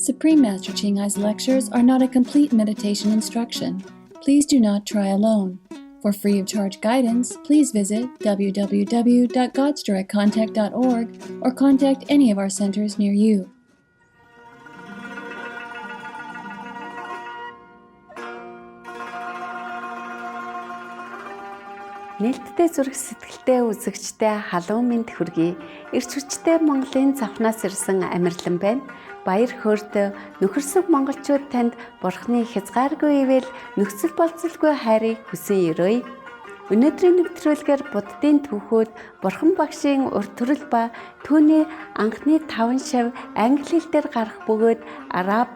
Supreme Master Ching Ai's lectures are not a complete meditation instruction. Please do not try alone. For free of charge guidance, please visit www.godsdirectcontact.org or contact any of our centers near you. Нээлттэй зүрх сэтгэлтэй үзэгчтэй халуун мэнд хүргэе. Ирч хүчтэй Монголын завхнаас ирсэн амьрлан байна. Баяр хөөртэй нөхөрсөг монголчууд танд Бурхны хязгааргүй ивэл нөхцөл болцолгүй хайрыг хүсэн өрөөе. Өнөөдрийн нэвтрүүлгээр Буддын түүхүүд Бурхан багшийн урт төрөл ба түүний анхны 5 шав англи хэлээр гарах бөгөөд Араб,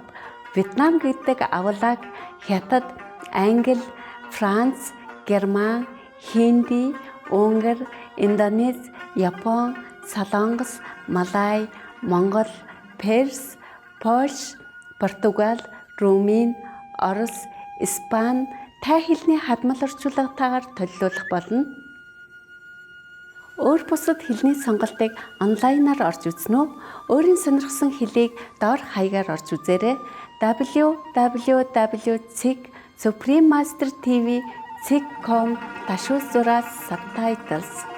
Вьетнам гэдэг авлаг, Хятад, Англи, Франц, Герман, Хинди, Унгар, Индонез, Япон, Солонгос, Малай, Монгол, Перс, Польш, Португал, Румын, Орос, Испани тай хэлний хадмал орчуулгатаагаар төлөвлөх болно. Өөр бусад хэлний сонголтыг онлайнаар орж үзнэ үү? Өөрийн сонирхсан хэлийг доор хаягаар орж үзээрэй. www.suprememastertv.com/subtitles.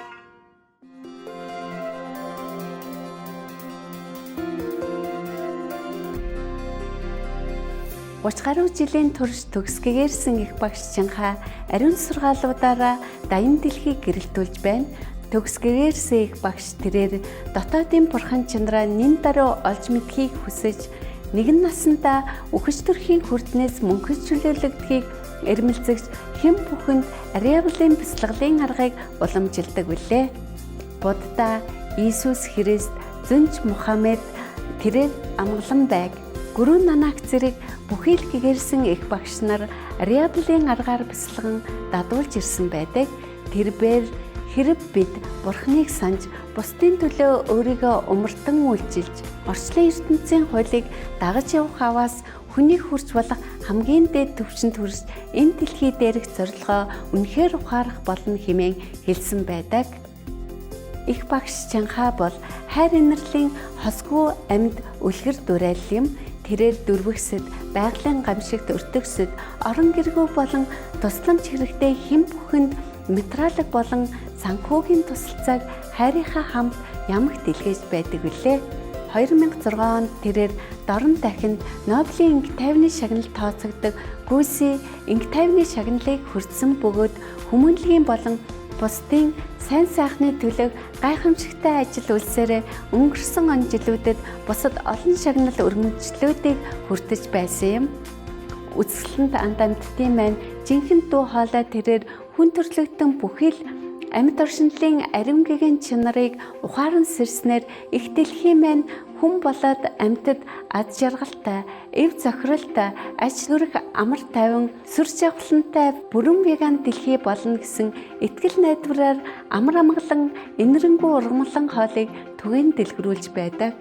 Гаруй жилийн турш төгсгөгээрсэн их багш Чинхай ариун сургаалуудаараа даян дэлхийг гэрэлтүүлж байна. Төгсгөгээрсэн их багш тэрээр дотоодын бурхан чанараа нин даруй олж мэдхийг хүсэж нэгэн насандаа үхэж төрхийн хүрднээс мөнхөж чөлөөлөгдөхийг эрмэлзэгч хэн бүхэнд ариавлын бяцлаглалын аргыг уламжилдаг билээ. Будда, Иесус Христ, Зүнж Мухаммед тэрээр амгалан байг. Гүрүү Нанак зэрэг бүхий л гэгэрсэн их багш нар ариавлын аргаар бяцлаган дадуулж ирсэн байдаг. Тэрбээр хэрэг бид Бурхныг санаж бусдын төлөө өөрийгөө умартан үйлчилж орчлон ертөнцийн хуулийг дагаж явах аваас хүний хүрч болох хамгийн дээд түвшинд хүрч энэ дэлхий дээрх зорилгоо үнэхээр ухаарах болно хэмээн хэлсэн байдаг. Их багш Чинхай бол хайр инэрлийн хосгүй амьд үлгэр дуурай юм. Тэрээр дөрвөгсөд, байгалийн гамшигт өртөгсөд, орон гэргүй болон тусламж хэрэгтэй хэн бүхэнд материалог болон санхүүгийн тусалцааг хайрынхаа хамт ямагт илгээж байдаг билээ. 2006 онд тэрээр дорн дахинд Нобелийн энх тайвны шагналд тооцогддог Гүйси энх тайвны шагналыг хүртсэн бөгөөд хүмүүнлэгийн болон бусдын сайн сайхны төлөө гайхамшигтай ажил үйлсээрээ өнгөрсөн он жилүүдэд бусад олон шагнал өргөмжлүүдийг хүртэж байсан юм. Үзэсгэлэнт анд амьтдын маань жинхэнэ дуу хоолой тэрээр хүн төрлөختөн бүхий л амьд оршинлын ариун гэгээн чанарыг ухаан сэрснээр их дэлхийн маань хүн болоод амьтад аз жаргалтай, эв зохиролтой, аж төрөх амар тайван, сүр жавхлантай бүрэн веган дэлхий болно гэсэн итгэл найдвараар амар амгалан, инэрэнгүү ургамлан хоолыг түгээн дэлгэрүүлж байдаг.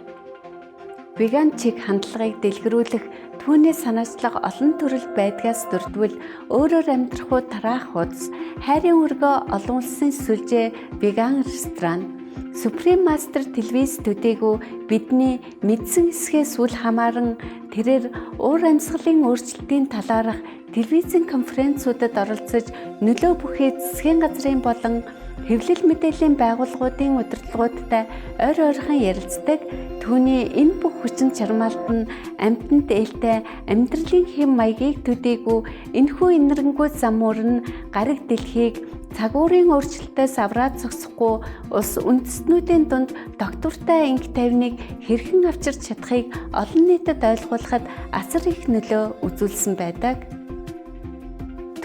Веган чиг хандлагыг дэлгэрүүлэх түүний санаачлага олон төрөл байдгаас дурдвал өөрөөр амьдрах уу тараах хуудас, хайрын өргөө олон улсын сүлжээ веган ресторан, Supreme Master телевиз төдийгүй бидний мэдсэн хэсгээс үл хамааран тэрээр уур амьсгалын өөрчлөлтийн талаарх телевизийн конференцүүдэд оролцож нөлөө бүхий засгийн газрын болон хэвлэл мэдээллийн байгууллагуудын удирдлагуудтай ойр ойрхон ярилцдаг. Түүний энэ бүх хүчин чармаалт нь амьтанд ээлтэй амьдралын хэм маягийг төдийгүй энэхүү инэрэнгүү зам мөрн гариг дэлхийг цагуурын өөрчлөлтөөс авраад зогсохгүй улс үндэстнүүдийн дунд доктортой энх тайвныг хэрхэн авчирч чадахыг олон нийтэд ойлгуулахад асар их нөлөө үзүүлсэн байдаг.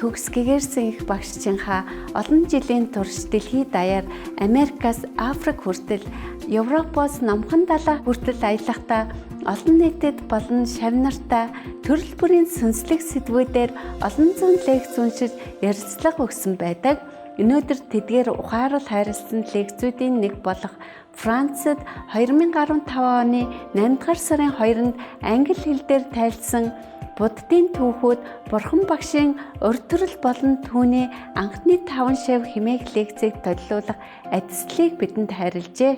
Төгсгөгээрсэн их багш Чинхай олон жилийн турш дэлхий даяар Америкаас Африк хүртэл, Европоос Номхон далай хүртэл аялахдаа олон нийтэд болон шавнартаа төрөл бүрийн сүнслэг сэдвүүдээр олон зуун лекц уншиж ярилцлага өгсөн байдаг. Өнөөдөр тэдгээр ухаарал хайрлсан лекцүүдийн нэг болох Францад 2015 оны 8 дугаар сарын 2-нд англи хэл дээр тайлсан Буддын түүхүүд Бурхан багшийн урт төрөл болон түүний анхны 5 шав хэмээх лекцийг төлөвлөх ажлыг бидэнд хайрлжээ.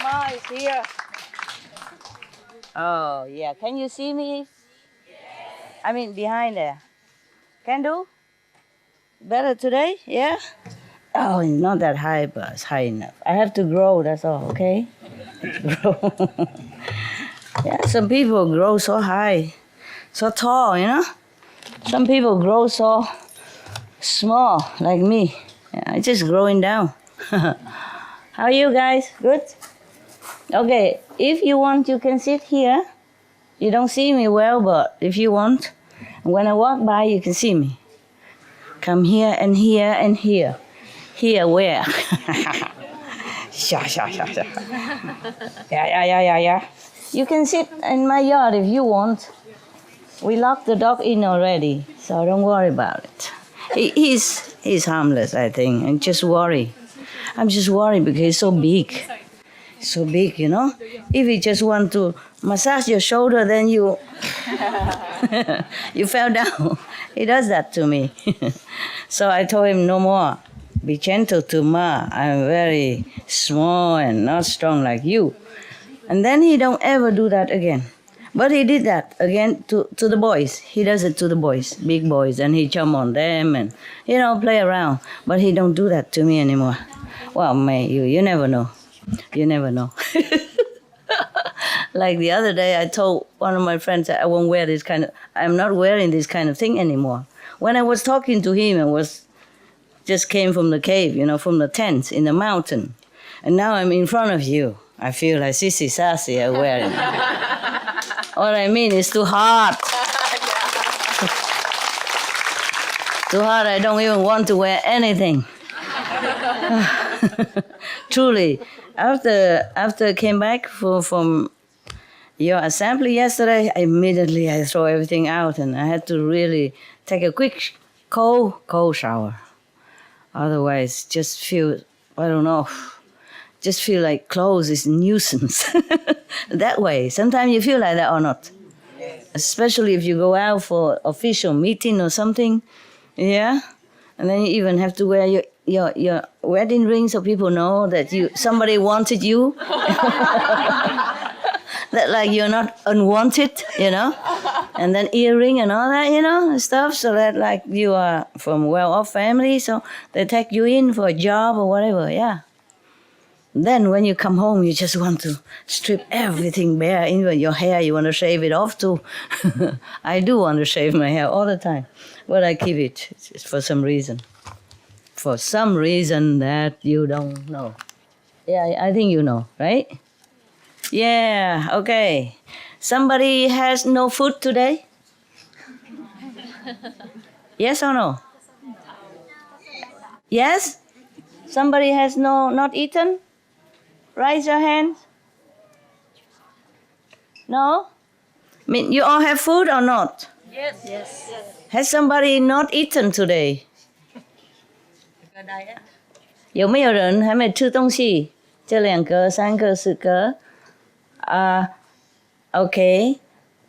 Ma is here. Oh, yeah. Can you see me? I mean, behind there. Can do? Better today? Yeah? Oh, not that high, but it's high enough. I have to grow, that's all, okay? Grow. Yeah, some people grow so high, so tall, you know? Some people grow so small, like me. Yeah, I'm just growing down. How are you guys? Good? Okay, if you want, you can sit here. You don't see me well, but if you want, when I walk by, you can see me. Come here and here and here. Here where? Yeah. You can sit in my yard if you want. We locked the dog in already, so don't worry about it. He's harmless, I think, and just worry. I'm just worried because he's so big. So big, you know? If he just want to massage your shoulder, then you you fell down. He does that to me. So I told him no more. Be gentle to Ma. I'm very small and not strong like you. And then he don't ever do that again. But he did that again to the boys. He does it to the boys, big boys, and he jump on them and, you know, play around. But he don't do that to me anymore. Well, May, you never know. You never know. Like the other day, I told one of my friends that I won't wear this kind of, I'm not wearing this kind of thing anymore. When I was talking to him, just came from the cave, you know, from the tent in the mountain. And now I'm in front of you. I feel like Sissy Sassy I wearing. What I mean is too hot. Too hot, I don't even want to wear anything. Truly, after I came back from your assembly yesterday, immediately I throw everything out and I had to really take a quick cold shower. Otherwise, just feel, I don't know, just feel like clothes is nuisance. That way. Sometimes you feel like that or not. Yes. Especially if you go out for official meeting or something. Yeah. And then you even have to wear your wedding ring so people know that somebody wanted you. That like you're not unwanted, you know. And then earring and all that, you know, and stuff. So that like you are from well-off family, so they take you in for a job or whatever, yeah. Then when you come home, you just want to strip everything bare, even your hair, you want to shave it off too. I do want to shave my hair all the time, but I keep it for some reason. For some reason that you don't know. Yeah, I think you know, right? Yeah, okay. Somebody has no food today? Yes or no? Yes? Somebody has not eaten? Raise your hand. No? I mean, you all have food or not? Yes. Has somebody not eaten today? 有没有人还没吃东西？这2个、3个、4个。Ok.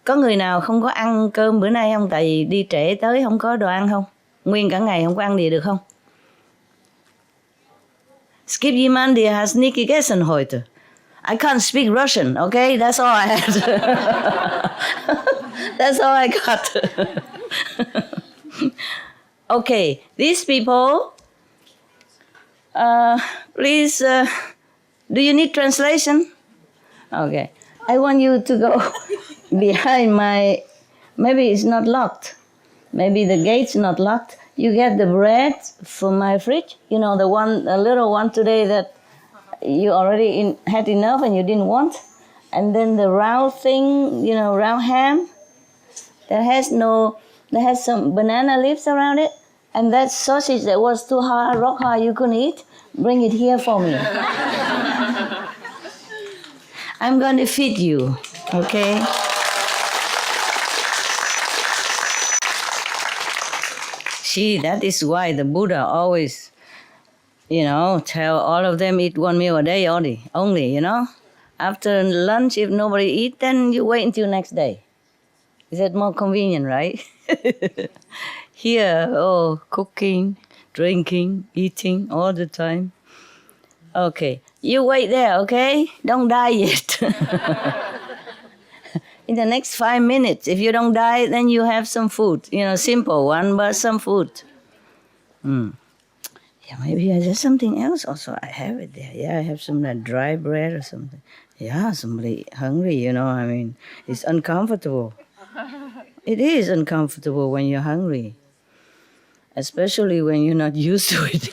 Có người nào không có ăn cơm bữa nay không? Tại vì đi trễ tới không có đồ ăn không? Nguyên cả ngày không có ăn gì được không? Es gibt jemanden, der hat nicht gegessen heute. I can't speak Russian, okay? That's all I had. That's all I got. Okay, these people, please, do you need translation? Okay. I want you to go behind maybe it's not locked. Maybe the gate's not locked. You get the bread from my fridge. You know, the little one today that you already had enough and you didn't want. And then the round thing, you know, round ham that has some banana leaves around it. And that sausage that was too hard, rock hard, you couldn't eat. Bring it here for me. I'm going to feed you, okay? See, that is why the Buddha always, you know, tell all of them eat 1 meal a day only, you know? After lunch, if nobody eat, then you wait until next day. Is that more convenient, right? Here, cooking, drinking, eating all the time. Okay, You wait there, okay? Don't die yet. In the next 5 minutes, if you don't die, then you have some food. Simple one, but some food. Yeah, maybe there's something else also. I have it there. Yeah, I have some dry bread or something. Yeah, somebody hungry, it's uncomfortable. It is uncomfortable when you're hungry, especially when you're not used to it.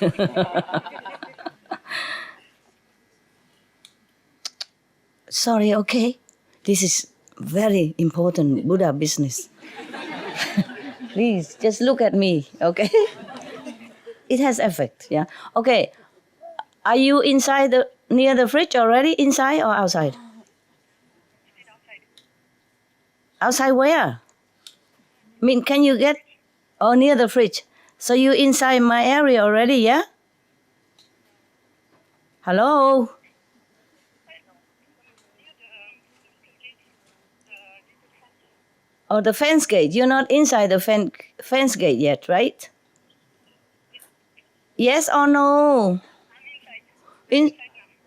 Sorry, okay? This is very important Buddha business. Please, just look at me, okay? It has effect, yeah? Okay, are you near the fridge already? Inside or outside? Outside where? Can you get... Oh, near the fridge. So you inside my area already, yeah? Hello? Oh, the fence gate. You're not inside the fence gate yet, right? Yes or no?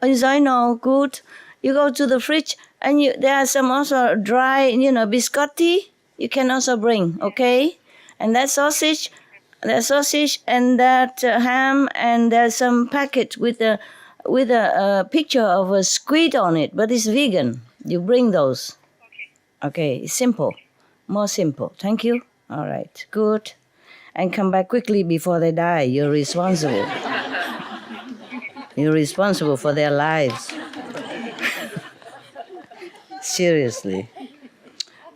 Inside now. Good. You go to the fridge and there are some also dry, biscotti. You can also bring, okay? And that sausage and that ham, and there's some packet with a picture of a squid on it, but it's vegan. You bring those. Okay, it's simple. More simple. Thank you. All right, good. And come back quickly before they die. You're responsible. You're responsible for their lives. Seriously.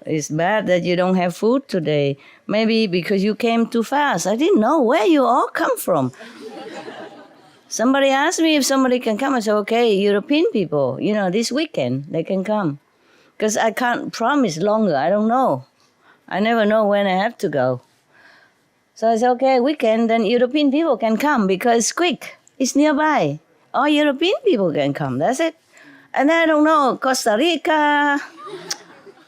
It's bad that you don't have food today. Maybe because you came too fast. I didn't know where you all come from. Somebody asked me if somebody can come. I said, okay, European people, this weekend they can come. Because I can't promise longer. I don't know. I never know when I have to go. So I said, okay, weekend, then European people can come because it's quick. It's nearby. All European people can come. That's it. And I don't know, Costa Rica,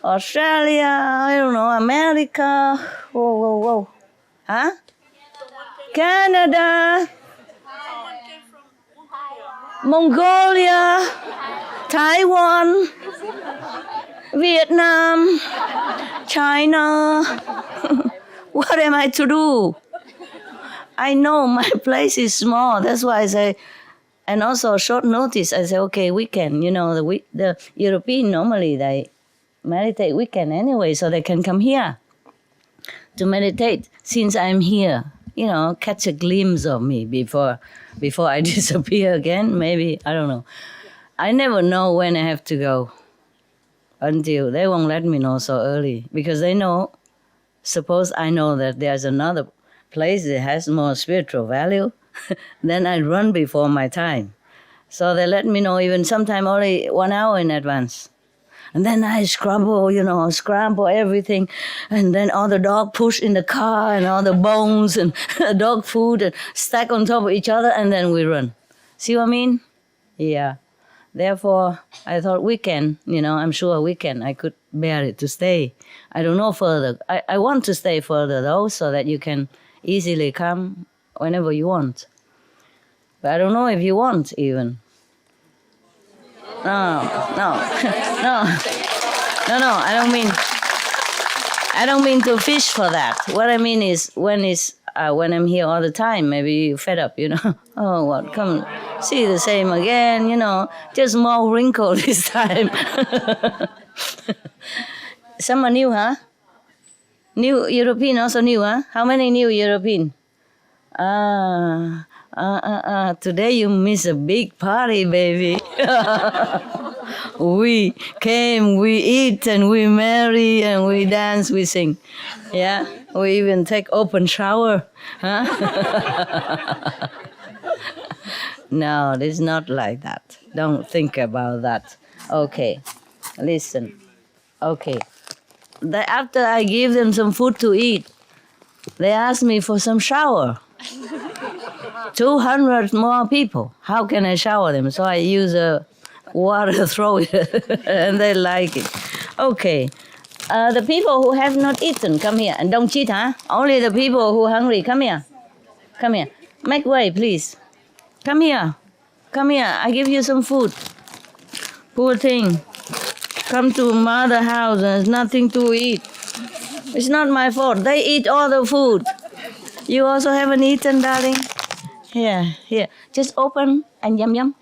Australia, I don't know, America. Whoa. Huh? Canada. Mongolia. Taiwan. Vietnam. China. What am I to do? I know my place is small. That's why I say, and also short notice, I say, okay, weekend. The European normally they meditate weekend anyway, so they can come here to meditate. Since I'm here, catch a glimpse of me before I disappear again. Maybe, I don't know. I never know when I have to go until they won't let me know so early because they know. Suppose I know that there's another place that has more spiritual value, then I run before my time. So they let me know even sometime only 1 hour in advance. And then I scramble everything. And then all the dog push in the car and all the bones and dog food and stack on top of each other and then we run. See what I mean? Yeah. Therefore, I thought weekend, I'm sure weekend I could bear it to stay. I don't know further. I want to stay further though, so that you can easily come whenever you want. But I don't know if you want even. No, I don't mean to fish for that. What I mean is when I'm here all the time, maybe you're fed up, Oh, what, come see the same again, just more wrinkle this time. Some are new, huh? New European also new, huh? How many new European? Today you miss a big party, baby. We came, we eat, and we marry, and we dance, we sing. Yeah, we even take open shower. Huh? No, it's not like that. Don't think about that. Okay, listen. Okay. After I give them some food to eat, they ask me for some shower. 200 more people. How can I shower them? So I use water, throw it, and they like it. Okay. The people who have not eaten, come here. And don't cheat, huh? Only the people who are hungry, come here. Come here. Make way, please. Come here. Come here, I give you some food. Poor thing. Come to mother house and there's nothing to eat. It's not my fault. They eat all the food. You also haven't eaten, darling? Here. Just open and yum yum.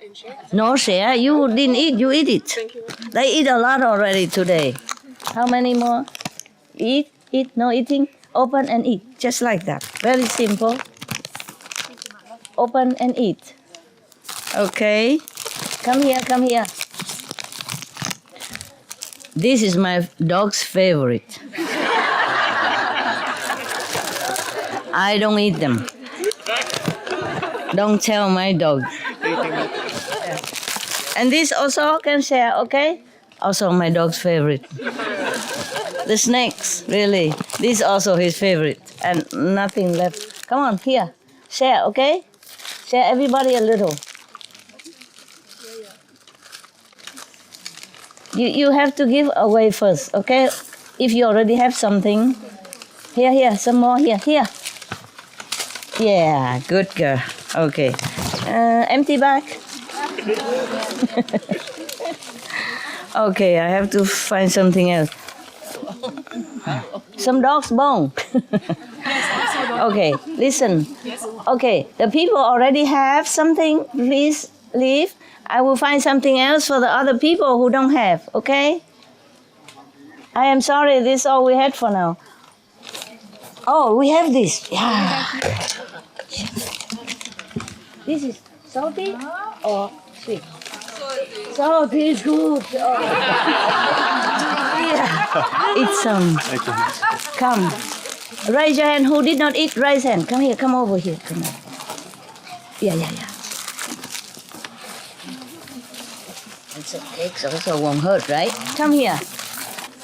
No, share. You didn't eat, you eat it. They eat a lot already today. How many more? Eat, no eating. Open and eat. Just like that. Very simple. Open and eat. Okay. Come here. This is my dog's favorite. I don't eat them. Don't tell my dog. And this also can share, okay? Also my dog's favorite. The snakes, really. This is also his favorite. And nothing left. Come on, here. Share, okay? Share everybody a little. You have to give away first, okay? If you already have something. Here, some more, here. Yeah, good girl. Okay. Empty bag. Okay, I have to find something else. Some dog's bone. Okay, listen. Okay, the people already have something. Please leave. I will find something else for the other people who don't have, okay? I am sorry, this is all we had for now. Oh, we have this. Yeah. This is salty or sweet? Salty is good. Oh. Yeah. Eat some. Come. Raise your hand. Who did not eat, raise hand. Come here. Come over here. Come on. Yeah. It's okay. It also won't hurt, right? Come here.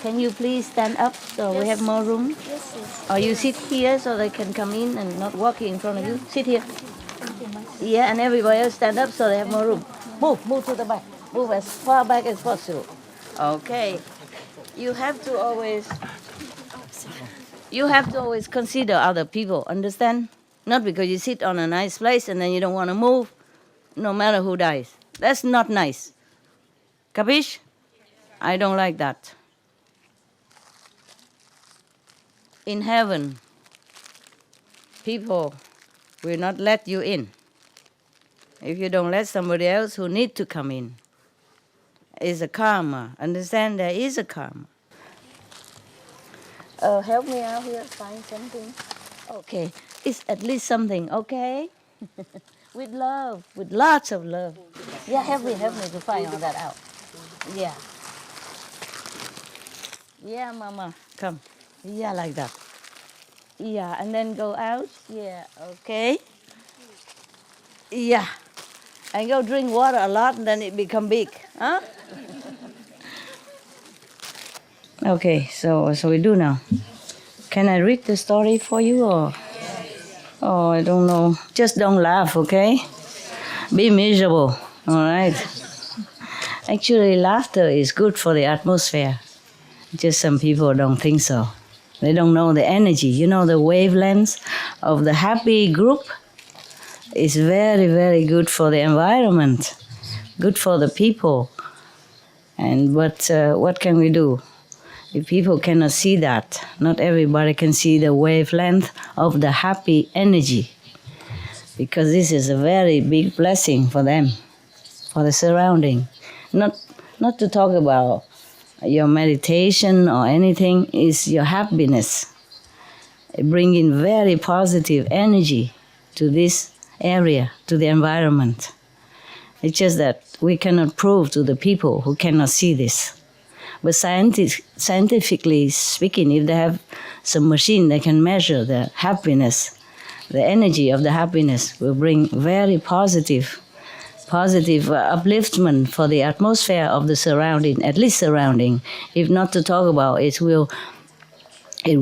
Can you please stand up so we have more room? Yes. Or you sit here so they can come in and not walk in front of you. Sit here. Yeah, and everybody else stand up so they have more room. Move to the back. Move as far back as possible. Okay. You have to always consider other people, understand? Not because you sit on a nice place and then you don't want to move, no matter who dies. That's not nice. Capiche? I don't like that. In heaven, people will not let you in if you don't let somebody else who need to come in. It's a karma. Understand? There is a karma. Help me out here, find something. Okay, it's at least something, okay? With love, with lots of love. Yeah, help me to find all that out. Yeah. Yeah, Mama, come. Yeah, like that. Yeah, and then go out. Yeah, okay. Yeah. And go drink water a lot and then it become big. Huh? Okay, so we do now. Can I read the story for you or? Oh, I don't know. Just don't laugh, okay? Be miserable, all right? Actually, laughter is good for the atmosphere. Just some people don't think so. They don't know the energy. You know, the wavelengths of the happy group is very, very good for the environment, good for the people. And what can we do? If people cannot see that, not everybody can see the wavelength of the happy energy, because this is a very big blessing for them, for the surrounding. Not to talk about your meditation or anything, is your happiness. It brings in very positive energy to this area, to the environment. It's just that we cannot prove to the people who cannot see this. But scientifically speaking, if they have some machine that can measure the happiness, the energy of the happiness will bring very positive upliftment for the atmosphere of the surrounding, at least surrounding. If not to talk about, it will keep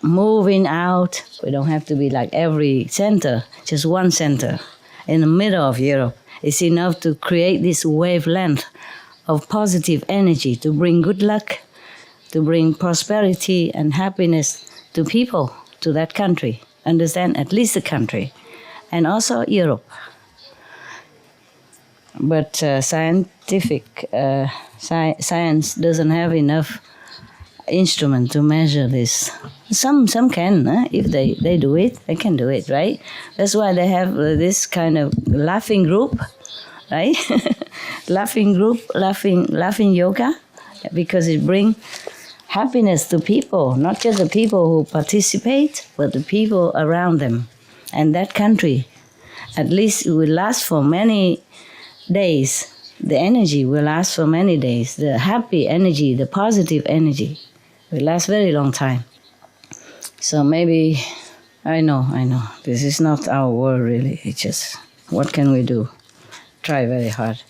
moving out. We don't have to be like every center, just one center in the middle of Europe. It's enough to create this wavelength of positive energy to bring good luck, to bring prosperity and happiness to people, to that country. Understand? At least the country. And also Europe. But scientific science doesn't have enough instrument to measure this. Some can, if they do it, they can do it, right? That's why they have this kind of laughing group, right? Laughing group, laughing yoga, because it brings happiness to people, not just the people who participate, but the people around them. And that country, at least it will last for many days. The energy will last for many days. The happy energy, the positive energy will last very long time. So maybe, I know, this is not our world really. It's just, what can we do? Try very hard.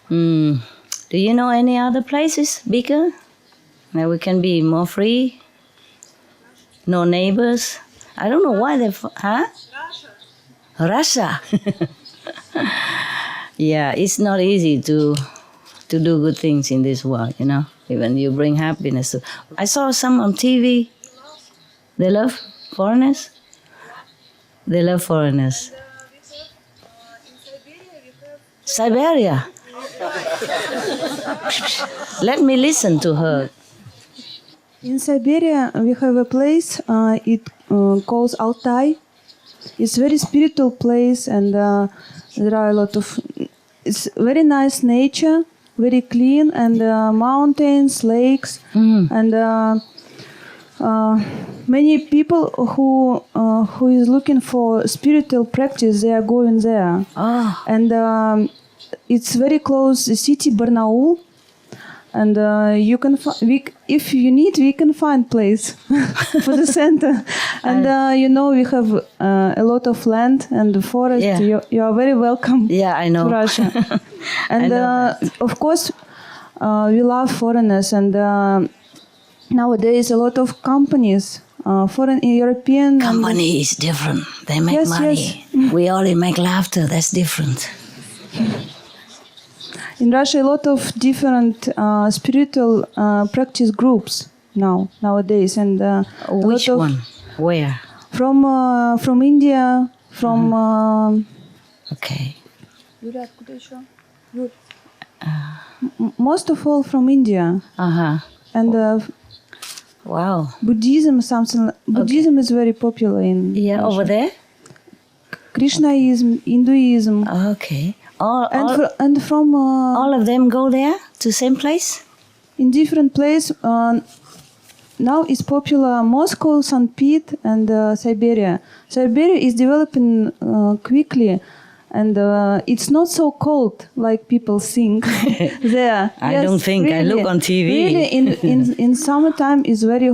Do you know any other places bigger where we can be more free? No neighbors? I don't know why they... Huh? Russia. Yeah, it's not easy to do good things in this world, you know. Even you bring happiness. I saw some on TV. They love foreigners. They love foreigners. Siberia. Let me listen to her. In Siberia, we have a place. It calls Altai. It's a very spiritual place, and there are a lot of. It's very nice nature, very clean, and mountains, lakes, and many people who is looking for spiritual practice, they are going there. And it's very close the city Barnaul, and you can if you need, we can find place for the center. And you know, we have a lot of land and forest. Yeah. You are very welcome. Yeah, I know. To Russia. And of course, we love foreigners, and nowadays a lot of companies, foreign European Company is different. They make money. Yes. We only make laughter. That's different. In Russia, a lot of different spiritual practice groups nowadays, and Which one? Where? From India, from Okay. Most of all from India, and Wow. Buddhism. Buddhism is very popular in Russia. Over there. Krishnaism, Hinduism, Okay. from All of them go there to same place? in different places. Now it's popular Moscow, St. Pete, and Siberia. Siberia is developing quickly, and it's not so cold like people think there. I don't think. Really, I look on TV. Really, in summertime is very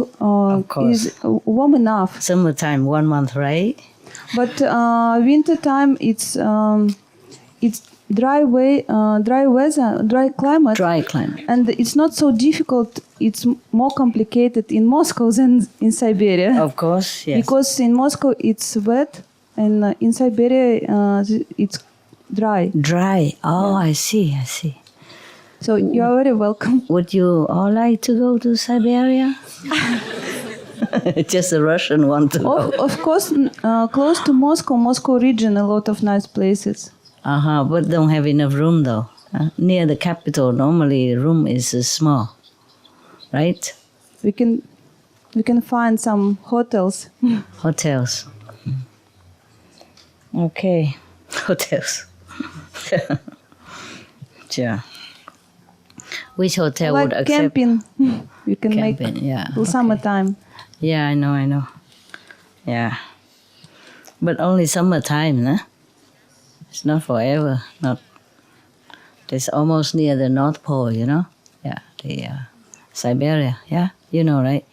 is warm enough. Summertime, 1 month, right? But wintertime it's dry weather, dry climate. Dry climate. And it's not so difficult. It's more complicated in Moscow than in Siberia. Of course, yes. Because in Moscow it's wet, and in Siberia it's dry. Dry. Oh, I see. So you are very welcome. Would you all like to go to Siberia? Just a Russian one to go. Of course, close to Moscow region, a lot of nice places. But don't have enough room though. Near the capital, normally the room is small, right? We can find some hotels. Hotels. Okay, hotels. Sure. Which hotel would Like accept? camping. You can Camping, make yeah, till summertime. Yeah, I know. Yeah. But only summertime, nah? It's not forever. It's almost near the North Pole, you know? Yeah, the Siberia. Yeah, you know, right?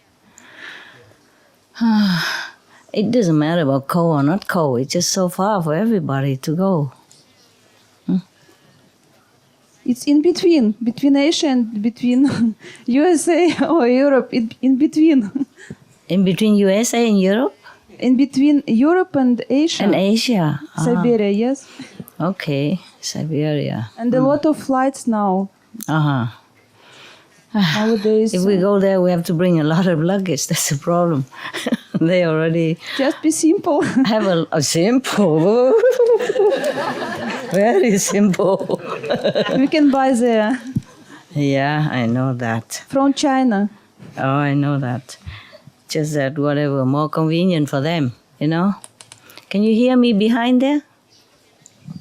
It doesn't matter about cold or not cold. It's just so far for everybody to go. It's in between Asia and between USA or Europe. In between. In between USA and Europe? In between Europe and Asia. And Asia. Siberia, yes. Okay, Siberia. And a lot of flights now. Nowadays. If we go there, we have to bring a lot of luggage. That's the problem. They already Just be simple. have a simple. Very simple. We can buy there Yeah, I know that. from China. Oh, I know that. Just that whatever, more convenient for them, you know? Can you hear me behind there?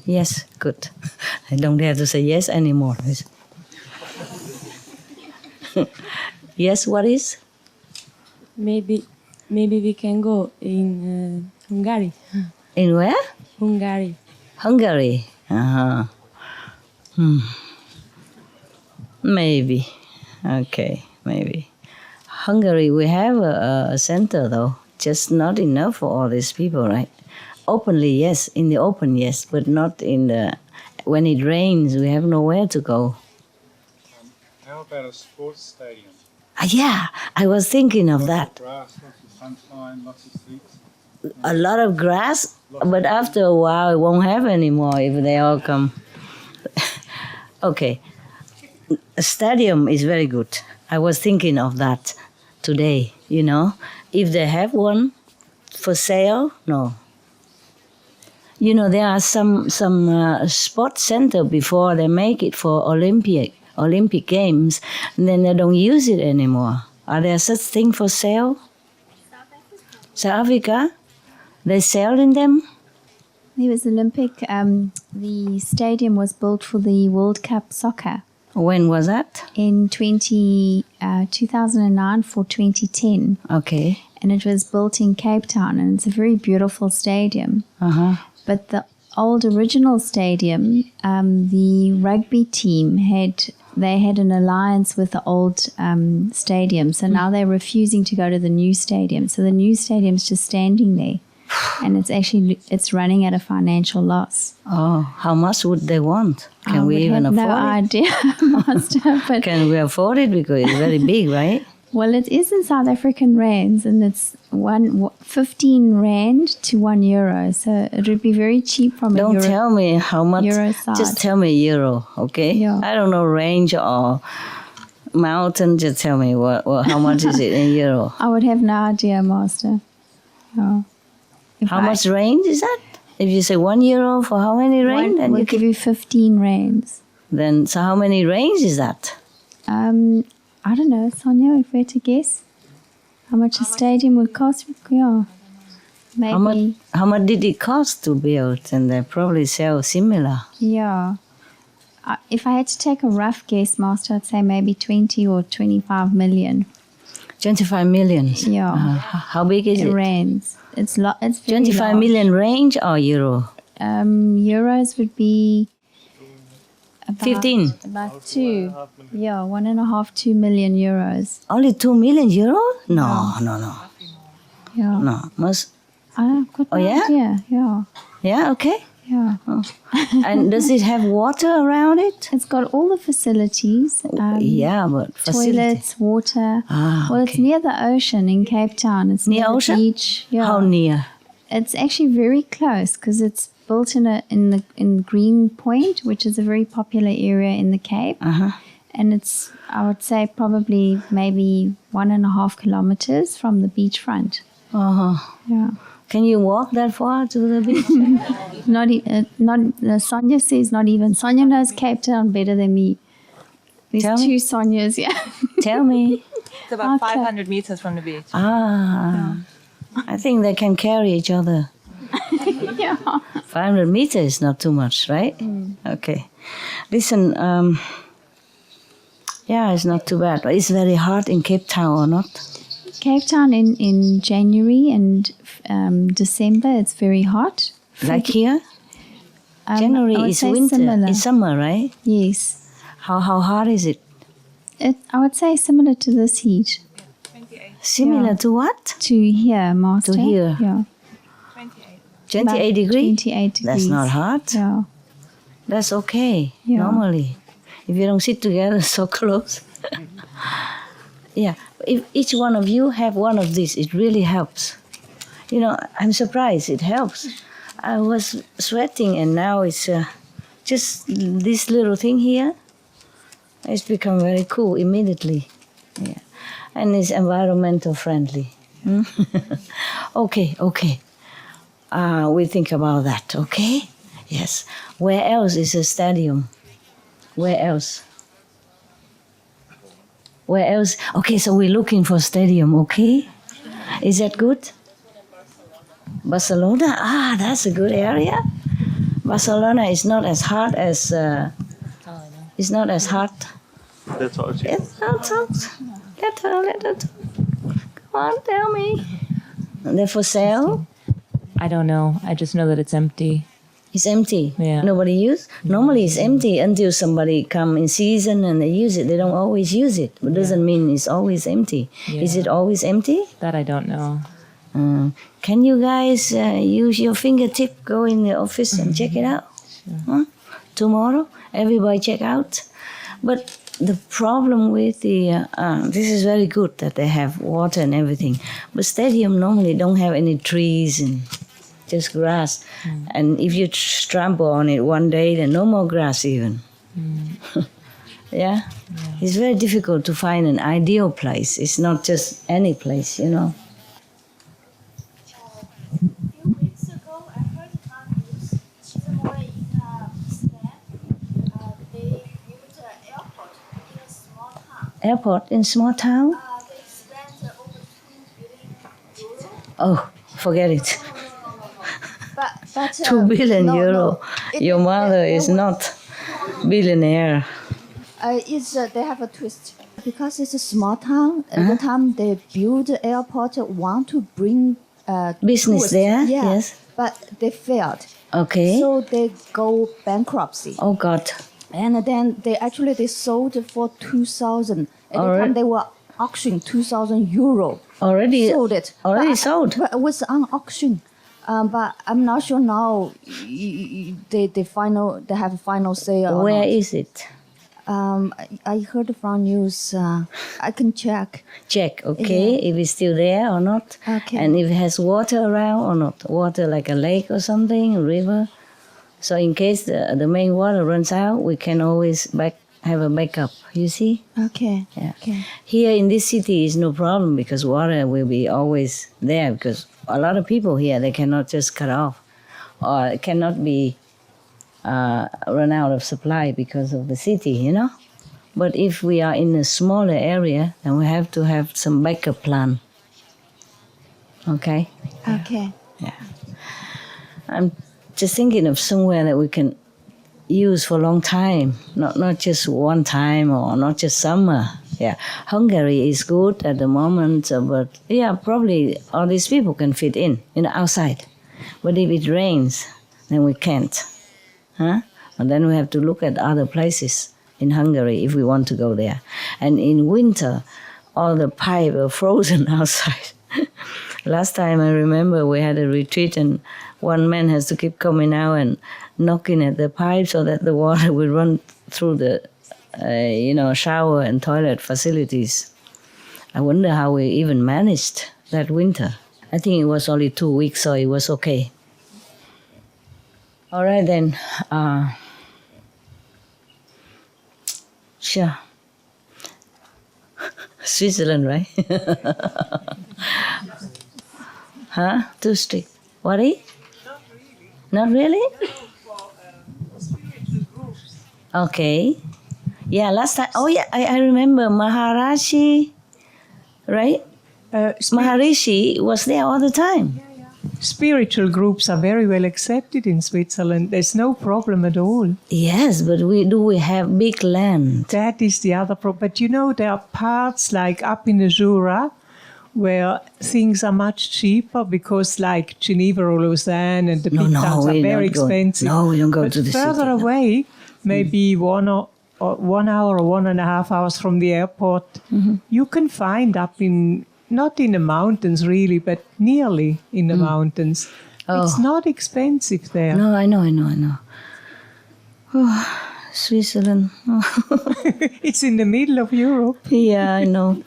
Yes, good. I don't dare to say yes anymore. Yes, what is? Maybe we can go in Hungary. In where? Hungary. Hungary. Uh-huh. Maybe. Okay, maybe. Hungary, we have a center though, just not enough for all these people, right? Openly, yes, in the open, yes, but not in the. When it rains, we have nowhere to go. How about a sports stadium? Yeah, I was thinking of that. Grass, lots of sunshine, lots of seats. A lot of grass, but after a while, it won't have any more if they all come. Okay, a stadium is very good. I was thinking of that today, you know. If they have one for sale, no. You know, there are some sports center before they make it for Olympic Games, and then they don't use it anymore. Are there such thing for sale? South Africa? They sell in them? There was Olympic, the stadium was built for the World Cup soccer When was that? in 2009 for 2010. Okay. And it was built in Cape Town, and it's a very beautiful stadium. Uh-huh. But the old original stadium, the rugby team had an alliance with the old stadium. So now they're refusing to go to the new stadium. So the new stadium's just standing there. And it's running at a financial loss. Oh, how much would they want? Can we even afford no it? idea, Master. But Can we afford it? Because it's very big, right? well, it is in South African rands, and it's 15 rand to €1. So it would be very cheap from a Don't euro. tell me how much. Euro side. Just tell me euro, okay? Yeah. I don't know range or mountain. Just tell me how much is it in euro? I would have no idea, Master. Oh. If How much range is that? If you say €1 for how many range, then We'll you give can. you 15 rands. Then so how many range is that? I don't know, Sonia, if we had to guess how much a stadium would cost. Yeah, maybe. How much did it cost to build? And they probably sell similar. Yeah. If I had to take a rough guess, Master, I'd say maybe 20 or 25 million 25 million. Yeah. How big is it? rands. It's very 25 large. million range or euro? Euros would be about 15. About 2. Yeah, 1.5, 2 million euros. Only 2 million euro? No. Yeah. No. Must. I've got no yeah? idea. Yeah. Yeah. Okay. Yeah. And does it have water around it? It's got all the facilities. Yeah, but facility. Toilets, water. Well, it's okay. near the ocean in Cape Town. It's Near near the ocean? beach. Yeah. How near? It's actually very close because it's built in Green Point, which is a very popular area in the Cape. And it's, I would say, probably maybe 1.5 kilometers from the beachfront. Yeah. Can you walk that far to the beach? Sonia says not even. Sonia knows Cape Town better than me. There's Tell me. 2 Sonias, yeah. Tell me. It's about Okay. 500 meters from the beach. I think they can carry each other. Yeah. 500 meters is not too much, right? Okay. Listen, yeah, it's not too bad. But it's very hot in Cape Town or not? Cape Town in January and December, it's very hot. Like here? I January would is say winter. Similar. It's summer, right? Yes. How hot is it? I would say similar to this heat. Similar Yeah. to what? To here, Master. To here. Yeah. 28 About degrees? 28 degrees. That's not hot. Yeah. That's okay, Yeah. normally. If you don't sit together so close. Yeah, if each one of you have one of these, it really helps. You know, I'm surprised, it helps. I was sweating and now it's just this little thing here. It's become very cool immediately. Yeah, and it's environmental friendly. Okay. We think about that, okay? Yes. Where else is a stadium? Where else? Where else? Okay, so we're looking for stadium, okay? Is that good? Barcelona? Ah, that's a good area. Barcelona is not as hard as... it's not as hard. That's all. It's not so... Let her talk. Come on, tell me. They're for sale? I don't know. I just know that it's empty. It's empty. Yeah. Nobody use. Normally it's empty until somebody come in season and they use it. They don't always use it. But doesn't mean it's always empty. Yeah. Is it always empty? That I don't know. Can you guys use your fingertip, go in the office and check it out? Huh? Tomorrow, everybody check out. But the problem with the this is very good that they have water and everything. But stadium normally don't have any trees and just grass. And if you trample on it one day, then no more grass even. Yeah? It's very difficult to find an ideal place. It's not just any place, you know. A few weeks ago, I heard on news, somewhere in Stan, they built an airport in a small town. Airport in small town? They spent over 2 billion euro. Oh, forget it. But 2 billion no, euro. no. Your mother is not billionaire. They have a twist because it's a small town. At the time they build the airport, want to bring Business tourists. there? Yeah, Yes. but they failed. Okay. So they go bankruptcy, Oh God. and then they sold for 2,000. At the time they were auctioning 2,000 euro. Already Sold it. Already But- sold. But it was on auction. But I'm not sure now. They have a final say. Or Where not. is it? I heard from news. I can check. Check, okay, if it's still there or not. Okay. And if it has water around or not. Water like a lake or something, a river. So in case the main water runs out, we can always have a backup, you see? Okay. Yeah. Okay. Here in this city is no problem because water will be always there because a lot of people here, they cannot just cut off or cannot be run out of supply because of the city, you know? But if we are in a smaller area, then we have to have some backup plan. Okay? Okay. Yeah. I'm just thinking of somewhere that we can use for a long time, not just one time or not just summer. Yeah, Hungary is good at the moment, but yeah, probably all these people can fit in outside. But if it rains, then we can't. Huh? And then we have to look at other places in Hungary if we want to go there. And in winter, all the pipes are frozen outside. Last time I remember we had a retreat and one man has to keep coming out and knocking at the pipe so that the water will run through the shower and toilet facilities. I wonder how we even managed that winter. I think it was only 2 weeks, so it was okay. All right then. Sure. Switzerland, right? Huh? Too strict. Worry? Not really. Okay. Yeah, last time. Oh, yeah, I remember Maharishi, right? Maharishi was there all the time. Spiritual groups are very well accepted in Switzerland. There's no problem at all. Yes, but we have big land? That is the other problem. But you know, there are parts like up in the Jura where things are much cheaper because like Geneva or Lausanne and the big towns are very expensive. No, we don't go but to the city. further away, maybe 1 hour or 1.5 hours from the airport, you can find up in, not in the mountains really, but nearly in the mountains. Oh. It's not expensive there. No, I know. Oh, Switzerland. It's in the middle of Europe. Yeah, I know.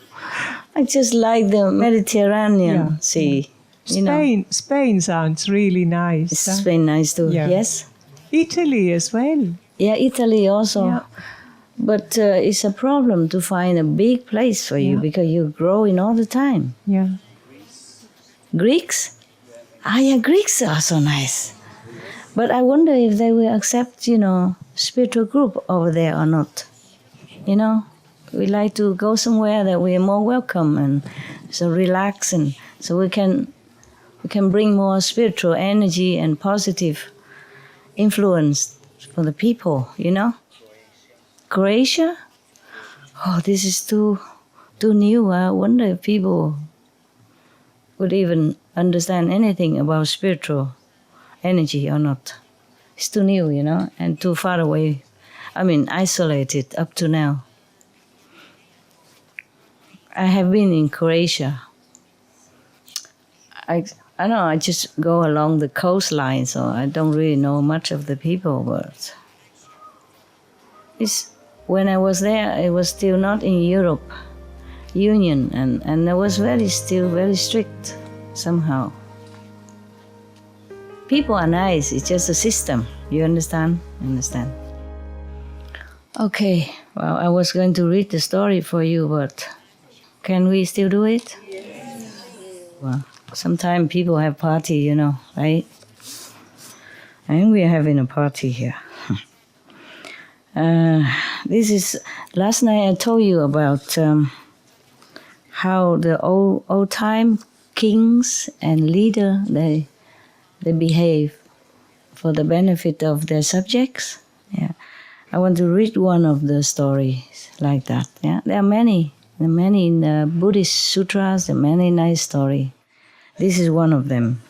I just like the Mediterranean Sea. You know. Spain sounds really nice. It's Spain nice too, Yeah. yes? Italy as well. Yeah, Italy also. Yeah. But it's a problem to find a big place for you because you're growing all the time. Yeah. Greeks? Ah, yeah, Greeks are so nice. But I wonder if they will accept, spiritual group over there or not. We like to go somewhere that we are more welcome and so relax, and so we can bring more spiritual energy and positive influence for the people, Croatia? Oh, this is too new. I wonder if people would even understand anything about spiritual energy or not. It's too new, and too far away. Isolated up to now. I have been in Croatia. I know, I just go along the coastline, so I don't really know much of the people, but when I was there, it was still not in Europe Union, and it was still very strict somehow. People are nice, it's just a system, you understand? Okay, well, I was going to read the story for you, but can we still do it? Yes. Well, sometimes people have party, right? And we are having a party here. Last night I told you about how the old time kings and leader, they behave for the benefit of their subjects. Yeah. I want to read one of the stories like that. Yeah, there are many. There are many in the Buddhist sutras. There are many nice stories. This is one of them.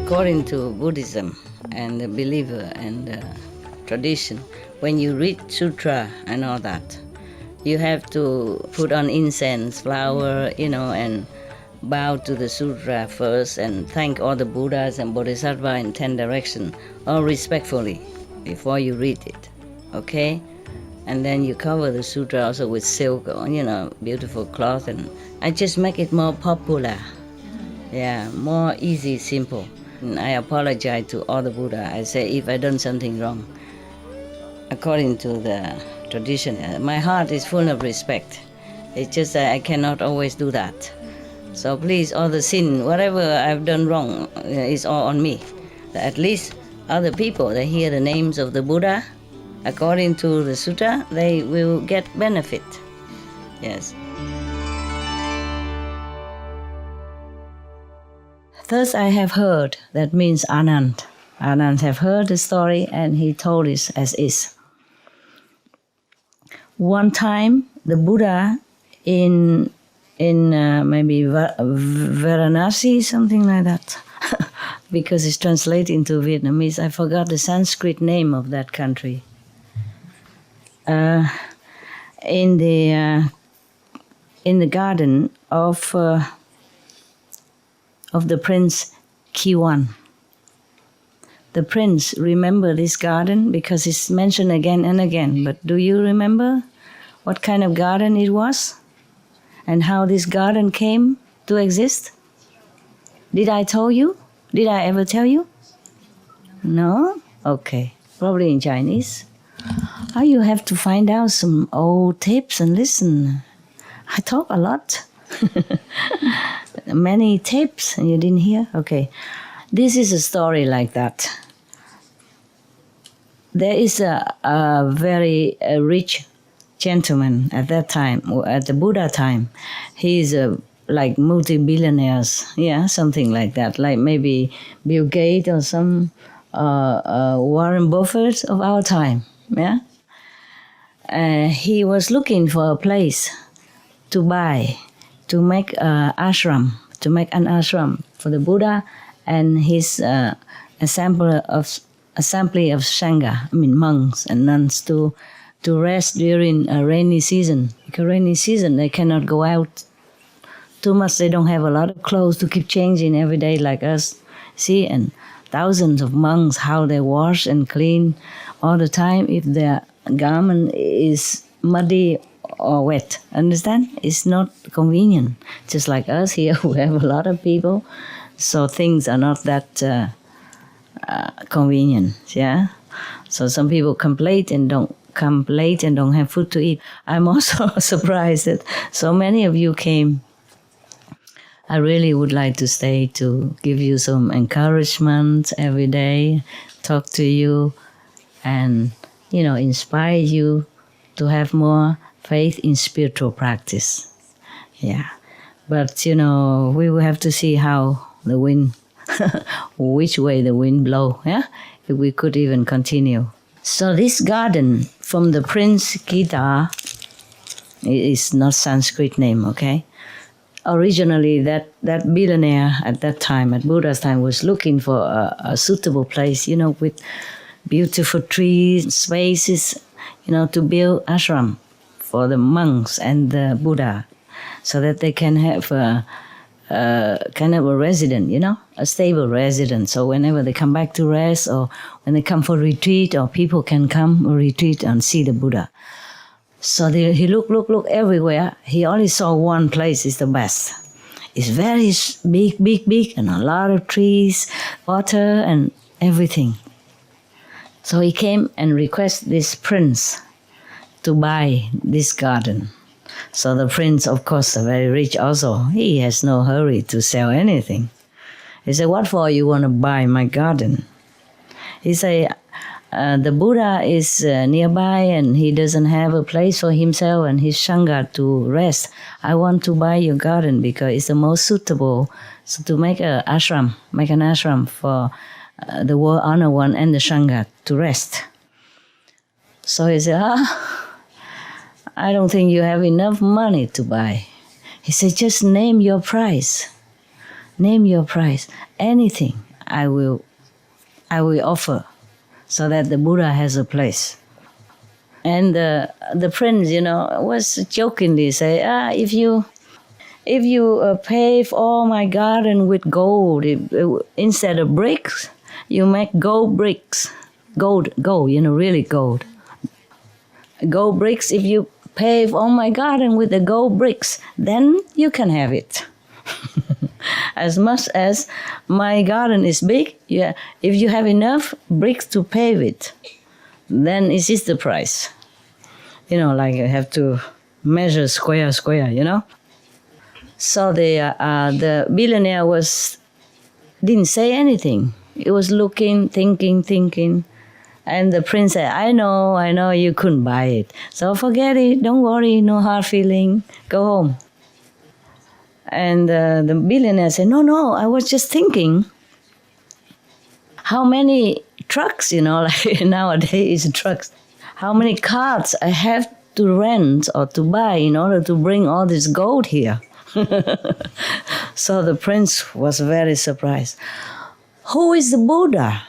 According to Buddhism and the believer and the tradition, when you read sutra and all that, you have to put on incense, flower, and bow to the sutra first and thank all the Buddhas and Bodhisattvas in 10 directions, all respectfully, before you read it, okay? And then you cover the sutra also with silk or, beautiful cloth, and I just make it more popular. Yeah, more easy, simple. And I apologize to all the Buddha. I say if I done something wrong, according to the tradition, my heart is full of respect. It's just that I cannot always do that. So please, all the sin, whatever I've done wrong, is all on me. At least other people, they hear the names of the Buddha, according to the sutta, they will get benefit. Yes. Thus I have heard, that means Anand. Anand have heard the story and he told it as is. One time, the Buddha in maybe Varanasi, something like that, because it's translated into Vietnamese. I forgot the Sanskrit name of that country. In the garden of the Prince Kiwan. The prince remember this garden because it's mentioned again and again. But do you remember what kind of garden it was? And how this garden came to exist? Did I tell you? Did I ever tell you? No? Okay. Probably in Chinese. You have to find out some old tapes and listen. I talk a lot. Many tapes and you didn't hear? Okay. This is a story like that. There is a very rich gentleman at that time, at the Buddha time. He is like multi-billionaires, yeah, something like that, like maybe Bill Gates or some Warren Buffett of our time, yeah. He was looking for a place to buy, to make an ashram for the Buddha and his assembly of Sangha, monks and nuns to rest during a rainy season. Because rainy season, they cannot go out too much. They don't have a lot of clothes to keep changing every day like us. See, and thousands of monks, how they wash and clean all the time if their garment is muddy or wet. Understand? It's not convenient. Just like us here, we have a lot of people, so things are not that convenient. Yeah. So some people complain and don't come late and don't have food to eat. I'm also surprised that so many of you came. I really would like to stay to give you some encouragement every day, talk to you, and, inspire you to have more faith in spiritual practice. Yeah. But, we will have to see how the wind, which way the wind blow, yeah? If we could even continue. So this garden from the Prince Gita is not Sanskrit name, okay? Originally, that billionaire at that time, at Buddha's time, was looking for a suitable place, with beautiful trees, spaces, to build ashram for the monks and the Buddha, so that they can have a kind of a resident, a stable resident. So whenever they come back to rest, or when they come for retreat, or people can come retreat and see the Buddha. So he looked everywhere. He only saw one place is the best. It's very big, and a lot of trees, water, and everything. So he came and requested this prince to buy this garden. So the prince, of course, very rich also, he has no hurry to sell anything. He said, "What for you want to buy my garden?" He said, the Buddha is nearby and he doesn't have a place for himself and his Sangha to rest. I want to buy your garden because it's the most suitable to make an ashram for the world honor one and the Sangha to rest. So he said, I don't think you have enough money to buy. He said, just name your price. Name your price. Anything I will offer, so that the Buddha has a place. And the prince, was jokingly say, if you pave all my garden with gold, instead of bricks, you make gold bricks. Gold, really gold. Gold bricks, if you pave all my garden with the gold bricks, then you can have it. As much as my garden is big, if you have enough bricks to pave it, then it is the price. Like you have to measure square, So the billionaire didn't say anything. He was looking, thinking. And the prince said, I know you couldn't buy it. So forget it, don't worry, no hard feeling, go home. And the billionaire said, no, I was just thinking how many trucks, like nowadays trucks, how many carts I have to rent or to buy in order to bring all this gold here. So the prince was very surprised. Who is the Buddha?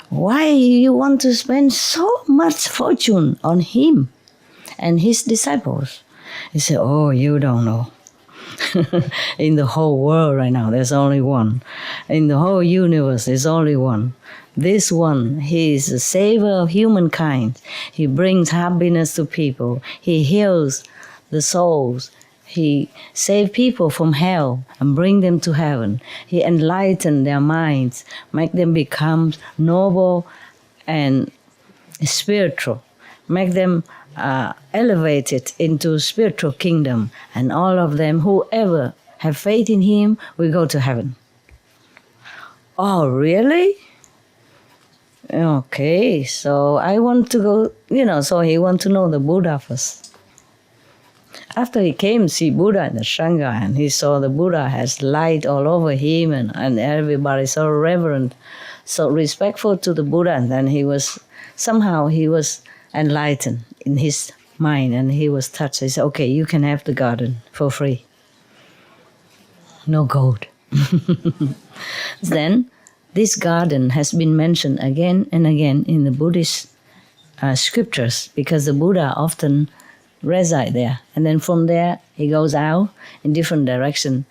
Why you want to spend so much fortune on him and his disciples? He said, oh, you don't know. In the whole world right now, there's only one. In the whole universe, there's only one. This one, he is the savior of humankind. He brings happiness to people. He heals the souls. He saves people from hell and bring them to heaven. He enlightens their minds, make them become noble and spiritual, make them elevated into spiritual kingdom, and all of them, whoever have faith in him, will go to heaven. Oh, really? Okay, so I want to go, so he want to know the Buddha first. After he came to see Buddha in the Sangha, and he saw the Buddha has light all over him, and everybody so reverent, so respectful to the Buddha, and then he was enlightened in his mind, and he was touched. He said, okay, you can have the garden for free. No gold. Then this garden has been mentioned again and again in the Buddhist scriptures, because the Buddha often reside there. And then from there, he goes out in different direction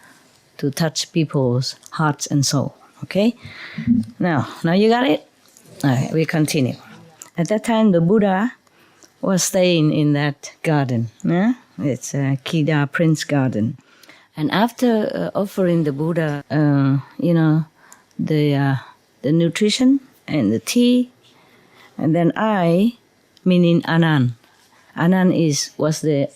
to touch people's hearts and soul. Okay? Now you got it? All right, we continue. At that time, the Buddha was staying in that garden. Yeah? It's a Kida Prince Garden. And after offering the Buddha, the nutrition and the tea, and then I meaning Anand. Anand was the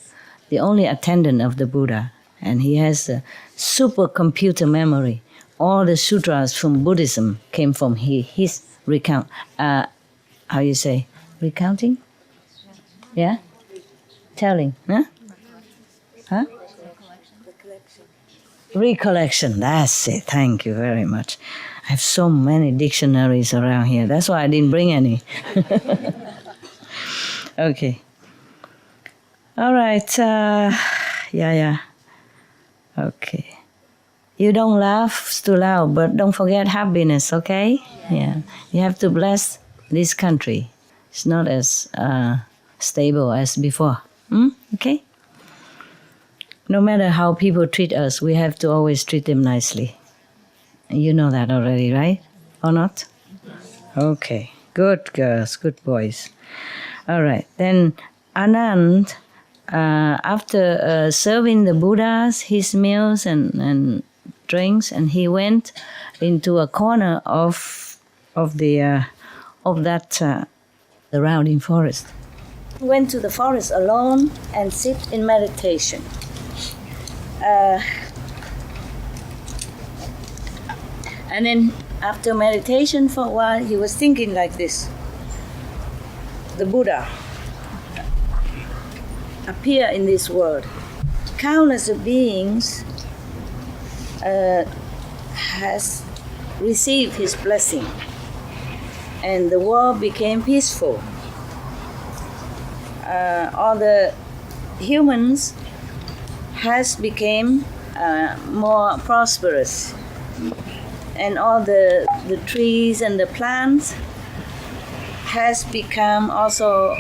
only attendant of the Buddha, and he has a supercomputer memory. All the sutras from Buddhism came from his recounting? Yeah? Telling, huh? Huh? Recollection, that's it. Thank you very much. I have so many dictionaries around here. That's why I didn't bring any. Okay. All right. Yeah. Okay. You don't laugh too loud, but don't forget happiness, okay? Yeah. You have to bless this country. It's not as stable as before. Okay? No matter how people treat us, we have to always treat them nicely. You know that already, right? Or not? Okay. Good girls, good boys. All right. Then Anand, after serving the Buddhas his meals and drinks, and he went into a corner of the surrounding forest. Went to the forest alone and sit in meditation. And then after meditation for a while, he was thinking like this. The Buddha appear in this world. Countless of beings has received his blessing, and the world became peaceful. All the humans has became more prosperous, and all the trees and the plants has become also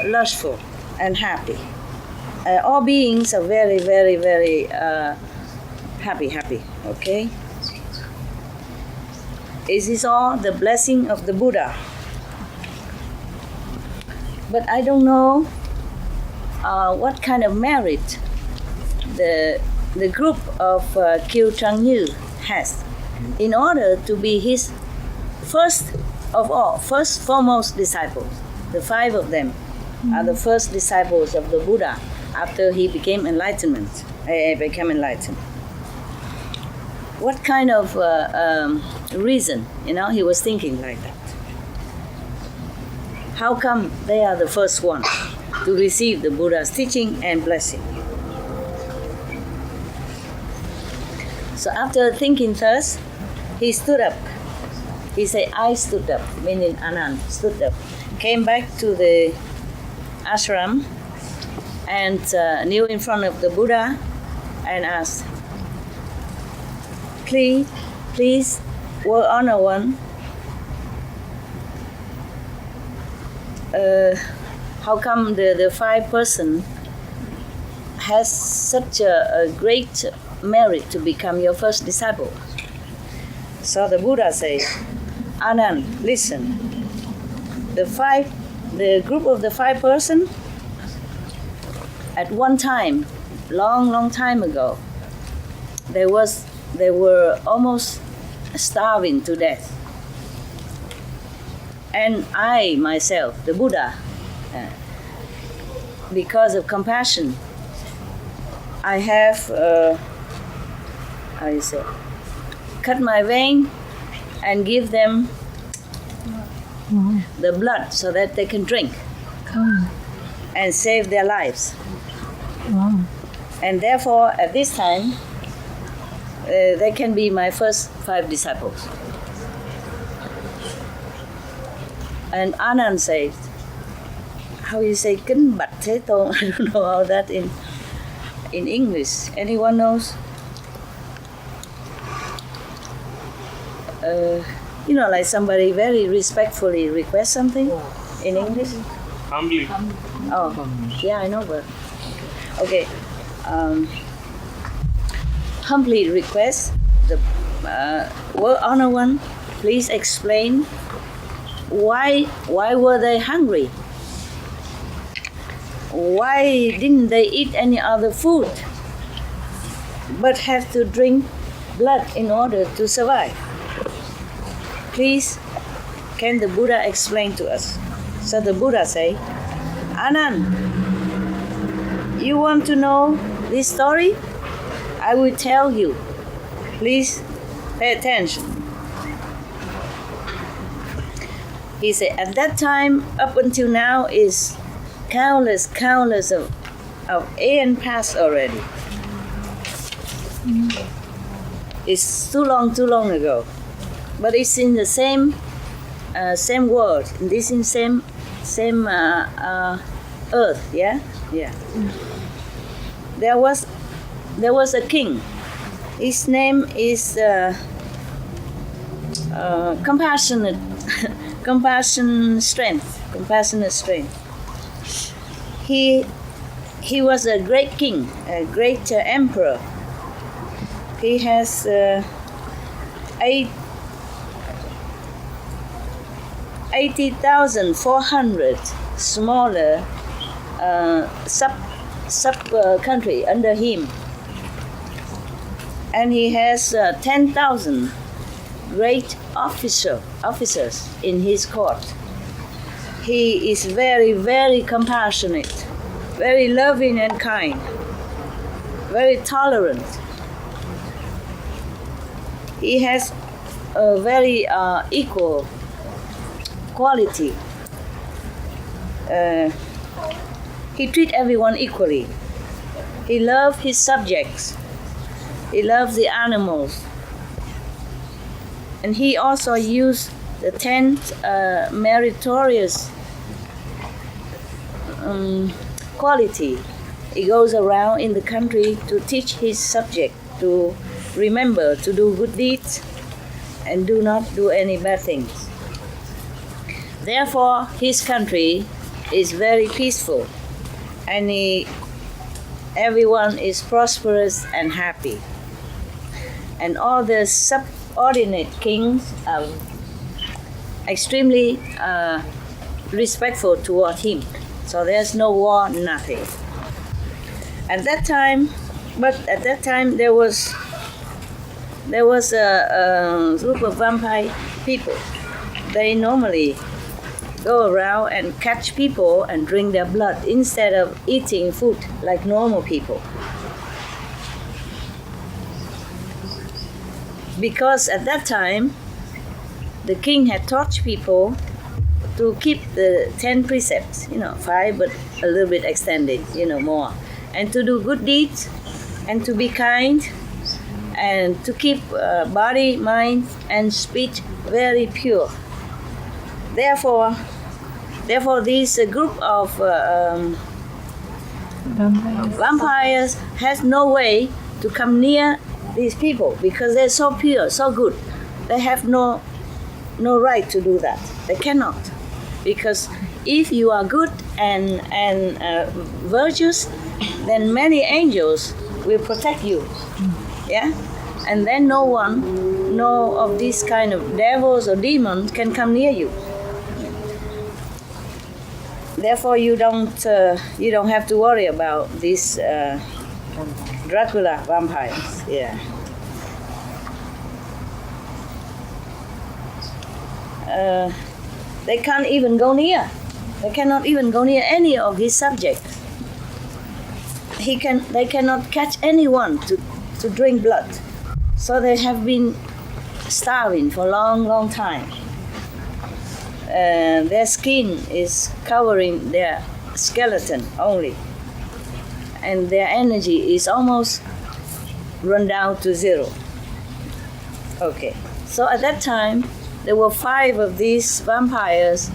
lustful and happy. All beings are very, very, very happy, okay? Is this all the blessing of the Buddha? But I don't know what kind of merit the group of Kieu Trang Như has in order to be his first foremost disciples. The 5 of them are the first disciples of the Buddha after he became enlightened. What kind of reason, he was thinking like that? How come they are the first one to receive the Buddha's teaching and blessing? So after thinking thus, he stood up. He said, I stood up, meaning Anand stood up, came back to the ashram and kneel in front of the Buddha and asked, please, World Honor One, how come the 5 person has such a great merit to become your first disciple? So the Buddha says, Anand, listen, the group of the 5 person, at one time, long time ago, they were almost starving to death. And I myself, the Buddha, because of compassion, I have, cut my vein and give them the blood so that they can drink and save their lives. And therefore, at this time, they can be my first 5 disciples. And Anand says, how you say Kính Bạch Thế Tôn? I don't know how that in English. Anyone knows? Like somebody very respectfully requests something in English. Humbly. Oh, yeah, I know, but okay. Humbly request the World Honor One, please explain why were they hungry? Why didn't they eat any other food but have to drink blood in order to survive? Please, can the Buddha explain to us? So the Buddha say, Anand, you want to know this story? I will tell you. Please pay attention. He said, at that time, up until now, is countless of aeon past already. It's too long ago. But it's in the same world. This is same earth, yeah? Yeah. There was a king. His name is compassionate strength. He was a great king, a great emperor. He has 80,400 smaller sub country under him, and he has 10,000 great officers in his court. He is very, very compassionate, very loving and kind, very tolerant. He has a very equal quality. He treats everyone equally. He loves his subjects. He loves the animals. And he also used the 10 meritorious quality. He goes around in the country to teach his subject to remember to do good deeds and do not do any bad things. Therefore, his country is very peaceful, and everyone is prosperous and happy. And all the subordinate kings are extremely respectful toward him. So there's no war, nothing. At that time there was a group of vampire people. They normally go around and catch people and drink their blood instead of eating food like normal people. Because at that time, the king had taught people to keep the 10 precepts, 5, but a little bit extended, more. And to do good deeds, and to be kind, and to keep body, mind, and speech very pure. Therefore, this group of vampires has no way to come near these people because they're so pure, so good. They have no right to do that. They cannot, because if you are good and virtuous, then many angels will protect you. Yeah, and then no of these kind of devils or demons can come near you. Therefore, you don't have to worry about these Dracula vampires. Yeah. They can't even go near. They cannot even go near any of his subjects. They cannot catch anyone to drink blood. So they have been starving for a long time. Their skin is covering their skeleton only, and their energy is almost run down to zero. Okay, so at that time, there were 5 of these vampires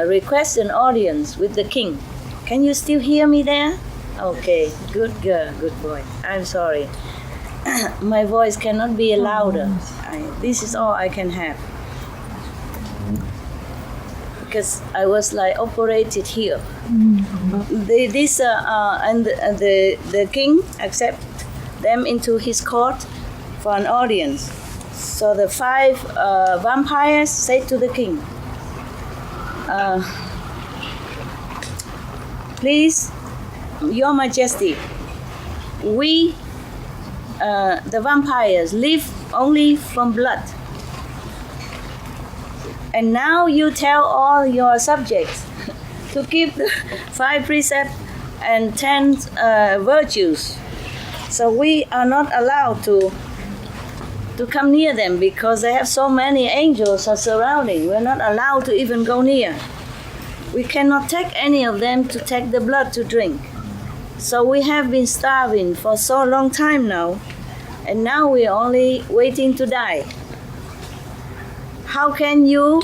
request an audience with the king. Can you still hear me there? Okay, good girl, good boy. I'm sorry. My voice cannot be louder. This is all I can have. Because I was operated here. The king accept them into his court for an audience. So the 5 vampires say to the king, please, Your Majesty, we, the vampires, live only from blood. And now you tell all your subjects to keep the 5 precepts and 10 virtues. So we are not allowed to come near them because they have so many angels are surrounding. We're not allowed to even go near. We cannot take any of them to take the blood to drink. So we have been starving for so long time now, and now we're only waiting to die. How can you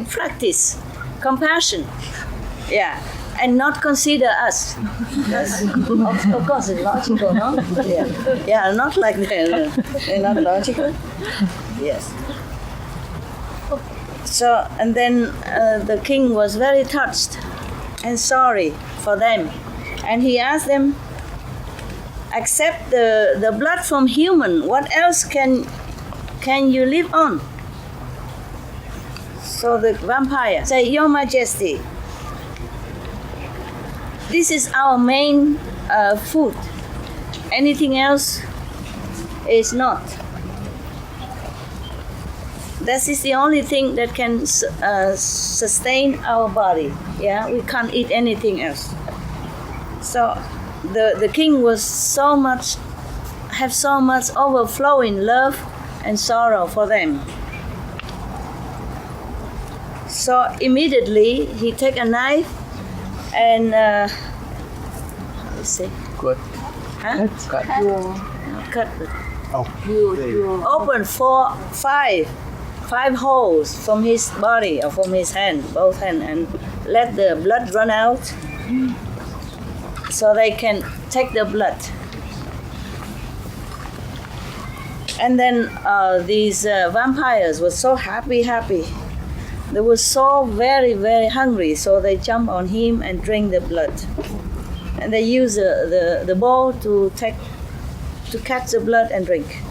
practice compassion? Yeah. And not consider us. Yes. Of course, it's logical, no? Yeah, not like that. They're not logical. Yes. So, and then the king was very touched and sorry for them. And he asked them, accept the blood from human. What else can you live on? So the vampire say, Your Majesty, this is our main food. Anything else is not. This is the only thing that can sustain our body. Yeah, we can't eat anything else. So the king was so much overflowing love and sorrow for them. So immediately he take a knife and let's see. Cut. Huh? Cut. Not cut. Oh. You open five holes from his body or from his hand, both hands, and let the blood run out, so they can take the blood. And then these vampires were so happy. They were so very, very hungry, so they jump on him and drink the blood. And they use the bowl to catch the blood and drink.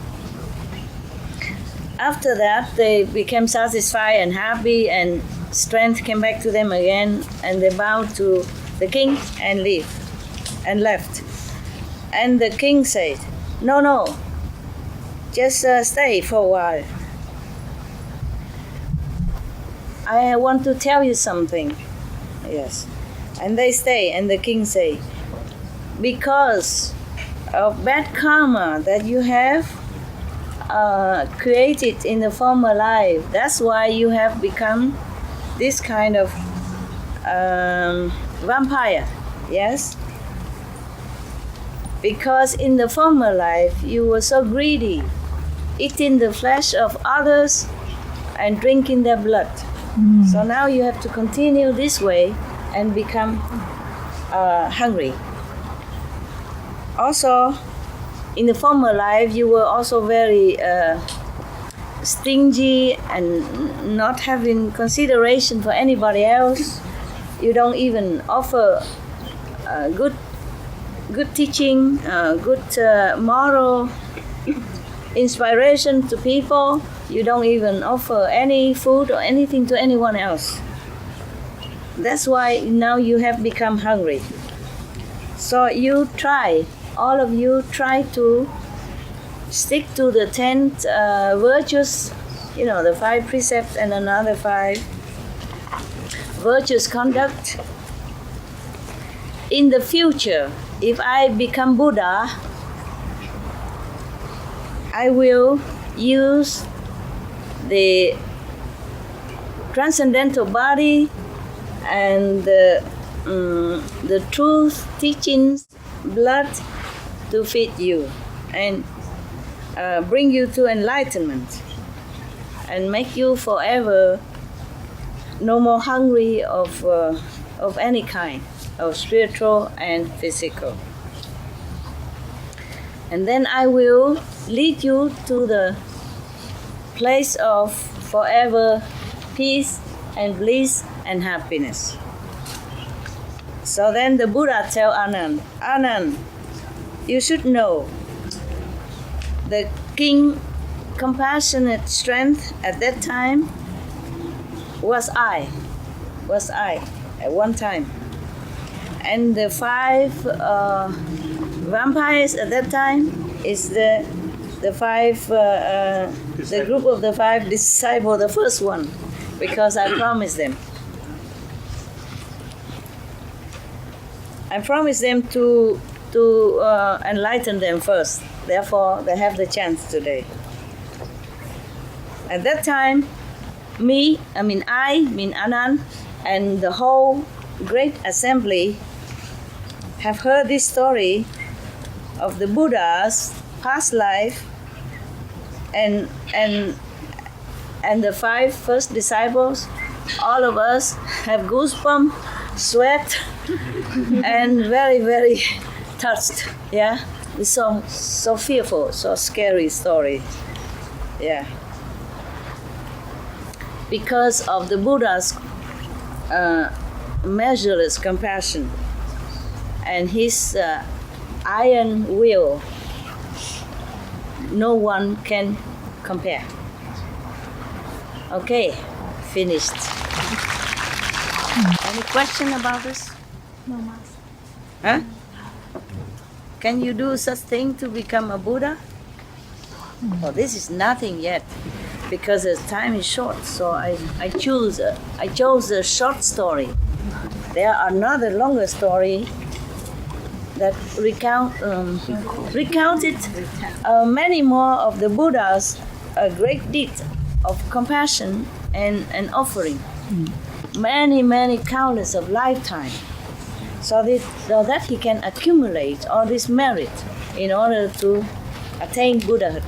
After that, they became satisfied and happy, and strength came back to them again, and they bowed to the king and left. And the king said, No, just stay for a while. I want to tell you something. Yes. And they stay, and the king say, because of bad karma that you have created in the former life, that's why you have become this kind of vampire. Yes? Because in the former life you were so greedy, eating the flesh of others and drinking their blood. So now you have to continue this way and become hungry. Also, in the former life, you were also very stingy and not having consideration for anybody else. You don't even offer good teaching, good moral inspiration to people. You don't even offer any food or anything to anyone else. That's why now you have become hungry. So all of you try to stick to the 10 virtues, the 5 precepts and another 5 virtuous conduct. In the future, if I become Buddha, I will use the transcendental body and the truth teachings, blood, to feed you and bring you to enlightenment and make you forever no more hungry of any kind, of spiritual and physical. And then I will lead you to the place of forever peace and bliss and happiness. So then the Buddha tell Anand, you should know the king compassionate strength at that time was I at one time. And the 5 vampires at that time is the the group of the 5 disciples, the first one, because I promised them. I promised them to enlighten them first. Therefore, they have the chance today. At that time, I mean Anand, and the whole great assembly have heard this story of the Buddha's past life, and the 5 first disciples. All of us have goosebumps, sweat, and very, very touched. Yeah, it's so fearful, so scary story. Yeah, because of the Buddha's measureless compassion and his iron will, no one can compare. Okay, finished. Any question about this? No, Master. Huh? Can you do such thing to become a Buddha? Oh, this is nothing yet, because the time is short. So I chose a short story. There are another longer story that recounted many more of the Buddha's great deed of compassion and offering. Many countless of lifetime, so that he can accumulate all this merit in order to attain Buddhahood.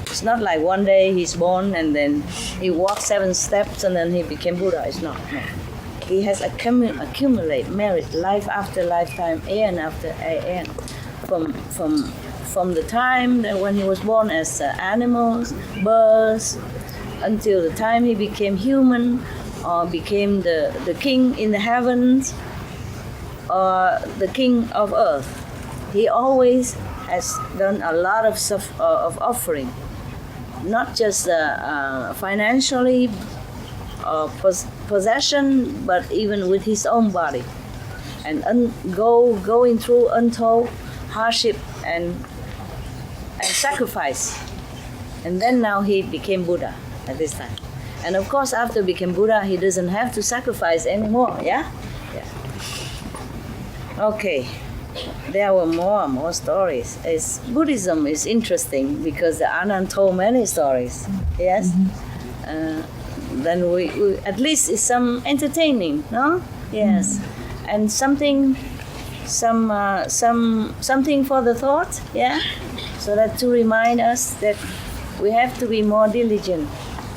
It's not like one day he's born and then he walked 7 steps and then he became Buddha. It's not. No. He has accumulate merit life after lifetime, aeon after aeon, from the time that when he was born as animals, birds, until the time he became human, or became the king in the heavens, or the king of earth. He always has done a lot of offering, not just financially, possession, but even with his own body, and going through untold hardship and sacrifice. And then now he became Buddha at this time. And of course, after became Buddha, he doesn't have to sacrifice anymore. Yeah. Okay. There were more stories. Buddhism is interesting because the Anand told many stories. Yes. Then we at least it's some entertaining, no? Yes. And something for the thought. Yeah. So that to remind us that we have to be more diligent,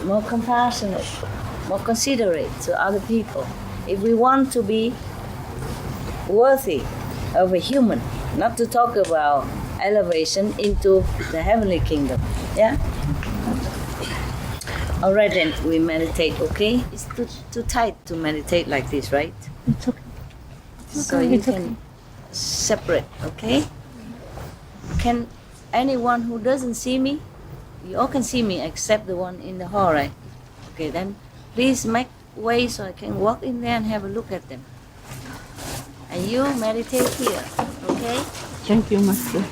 more compassionate, more considerate to other people, if we want to be worthy of a human, not to talk about elevation into the heavenly kingdom. Yeah? All right, then we meditate, okay? It's too tight to meditate like this, right? It's okay. So you can separate, okay? Can anyone who doesn't see me, you all can see me except the one in the hall, right? Okay, then please make way so I can walk in there and have a look at them. And you meditate here, okay? Thank you, Master.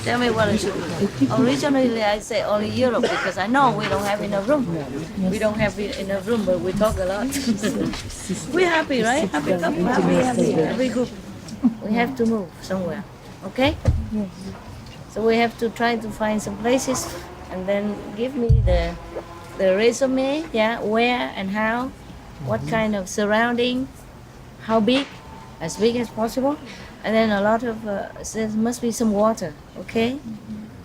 Tell me what I should do. Originally, I say only Europe because I know we don't have enough room. We don't have enough room, but we talk a lot. We're happy, right? Happy couple, happy. Every group. We have to move somewhere, okay? Yes. So we have to try to find some places and then give me the resume, yeah, where and how, what kind of surrounding, how big, as big as possible, and then a lot of, there must be some water, okay?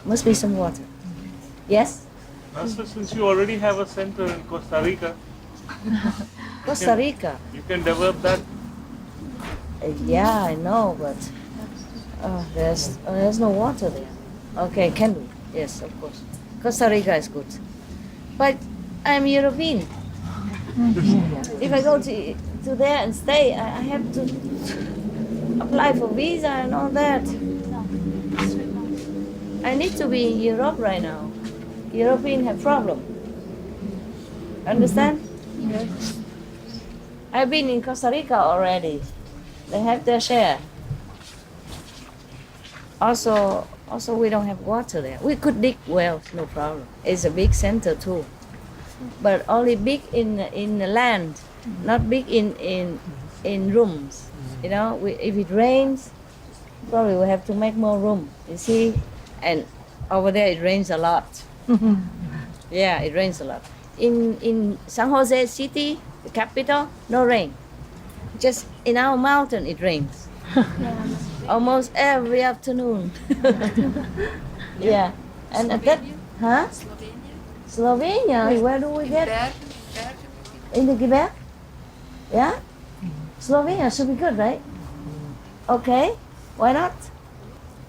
Must be some water. Yes? Master, since you already have a center in Costa Rica, Costa Rica? You can develop that. Yeah, I know, but there's no water there. Okay, can do. Yes, of course. Costa Rica is good. But I'm European. If I go to there and stay, I have to apply for visa and all that. I need to be in Europe right now. Europeans have problem. Understand? Yes. I've been in Costa Rica already. They have their share. Also, Also, we don't have water there. We could dig wells, no problem. It's a big center too, but only big in the land, not big in rooms. You know, if it rains, probably we have to make more room. You see, and over there it rains a lot. Yeah, it rains a lot. In San Jose City, the capital, no rain. Just in our mountain, it rains. Almost every afternoon. Yeah, and at that, huh? Slovenia. Where do we get? In the Quebec? Yeah? Slovenia should be good, right? Okay, why not?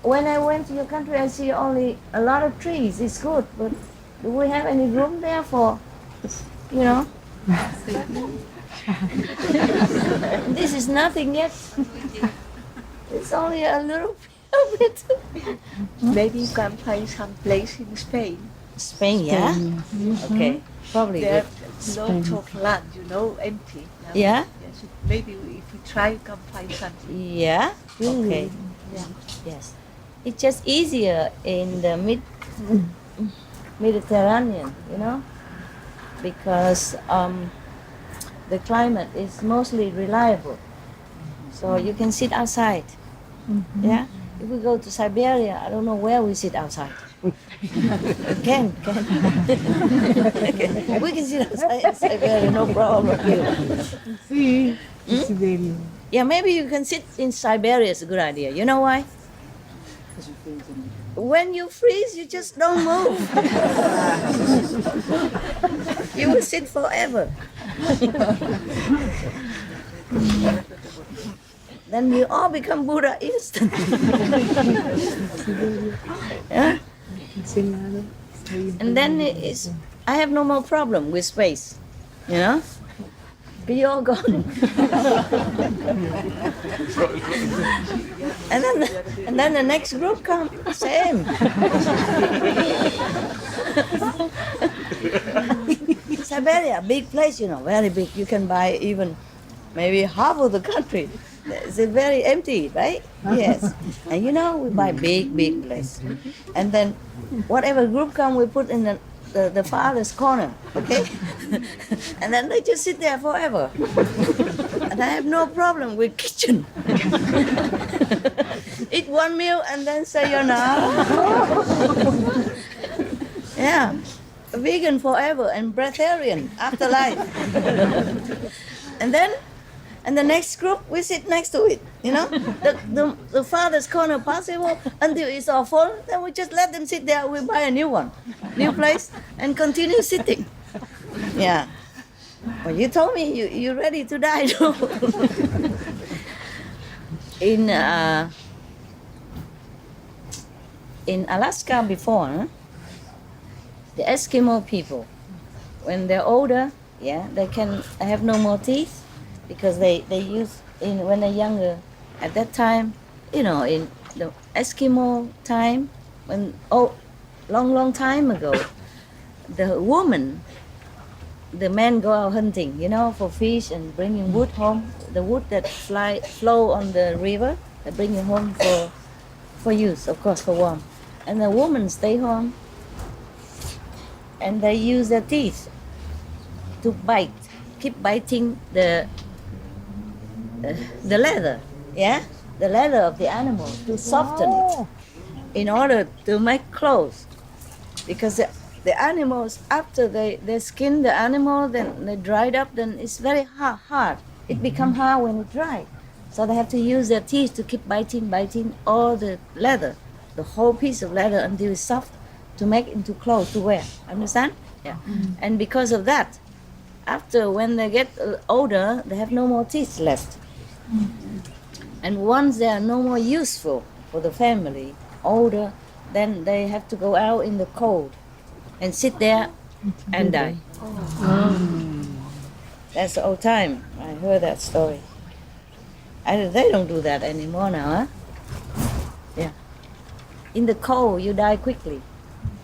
When I went to your country, I see only a lot of trees. It's good, but do we have any room there for, you know? This is nothing yet. It's only a little bit. Maybe you can find some place in Spain. Spain, yeah? Okay, probably There good. lots of land, you know, empty. Now. Yeah? Yes, maybe if we try, you can find something. Yeah? Okay. Yeah. Yes. It's just easier in the Mediterranean, you know, because the climate is mostly reliable. So you can sit outside. Yeah? If we go to Siberia, I don't know where we sit outside. Can. We can sit outside in Siberia, no problem. See, Siberia. Yeah, maybe you can sit in Siberia is a good idea. You know why? When you freeze, you just don't move. You will sit forever. Then we all become Buddha instantly. Yeah? And then I have no more problem with space. You know? Be all gone. and then the next group come, same. Siberia, big place, you know, very big. You can buy even maybe half of the country. It's very empty, right? Yes. And you know, we buy big place. And then whatever group come, we put in the farthest corner, okay? And then they just sit there forever. And I have no problem with kitchen. Eat one meal and then say sayonara. Yeah, vegan forever and breatharian after life. And the next group, we sit next to it, you know? The farthest corner possible until it's all full, then we just let them sit there, we buy a new one, new place, and continue sitting. Yeah. Well, you told me you're ready to die, no? In Alaska before, huh? The Eskimo people, when they're older, yeah, they can have no more teeth, because they use when they're younger. At that time, you know, in the Eskimo time, when long time ago, the men go out hunting, you know, for fish and bringing wood home. The wood that flow on the river, they bring it home for use, of course, for warm. And the women stay home, and they use their teeth to keep biting the leather, yeah, the leather of the animal to soften it, in order to make clothes. Because the animals, after they skin the animal, then they dried up, then it's very hard. It becomes hard when it dry. So they have to use their teeth to keep biting all the leather, the whole piece of leather, until it's soft, to make into clothes to wear. Understand? Yeah. And because of that, after when they get older, they have no more teeth left. And once they are no more useful for the family, older, then they have to go out in the cold and sit there and die. That's the old time. I heard that story. They don't do that anymore now, huh? Yeah. In the cold, you die quickly.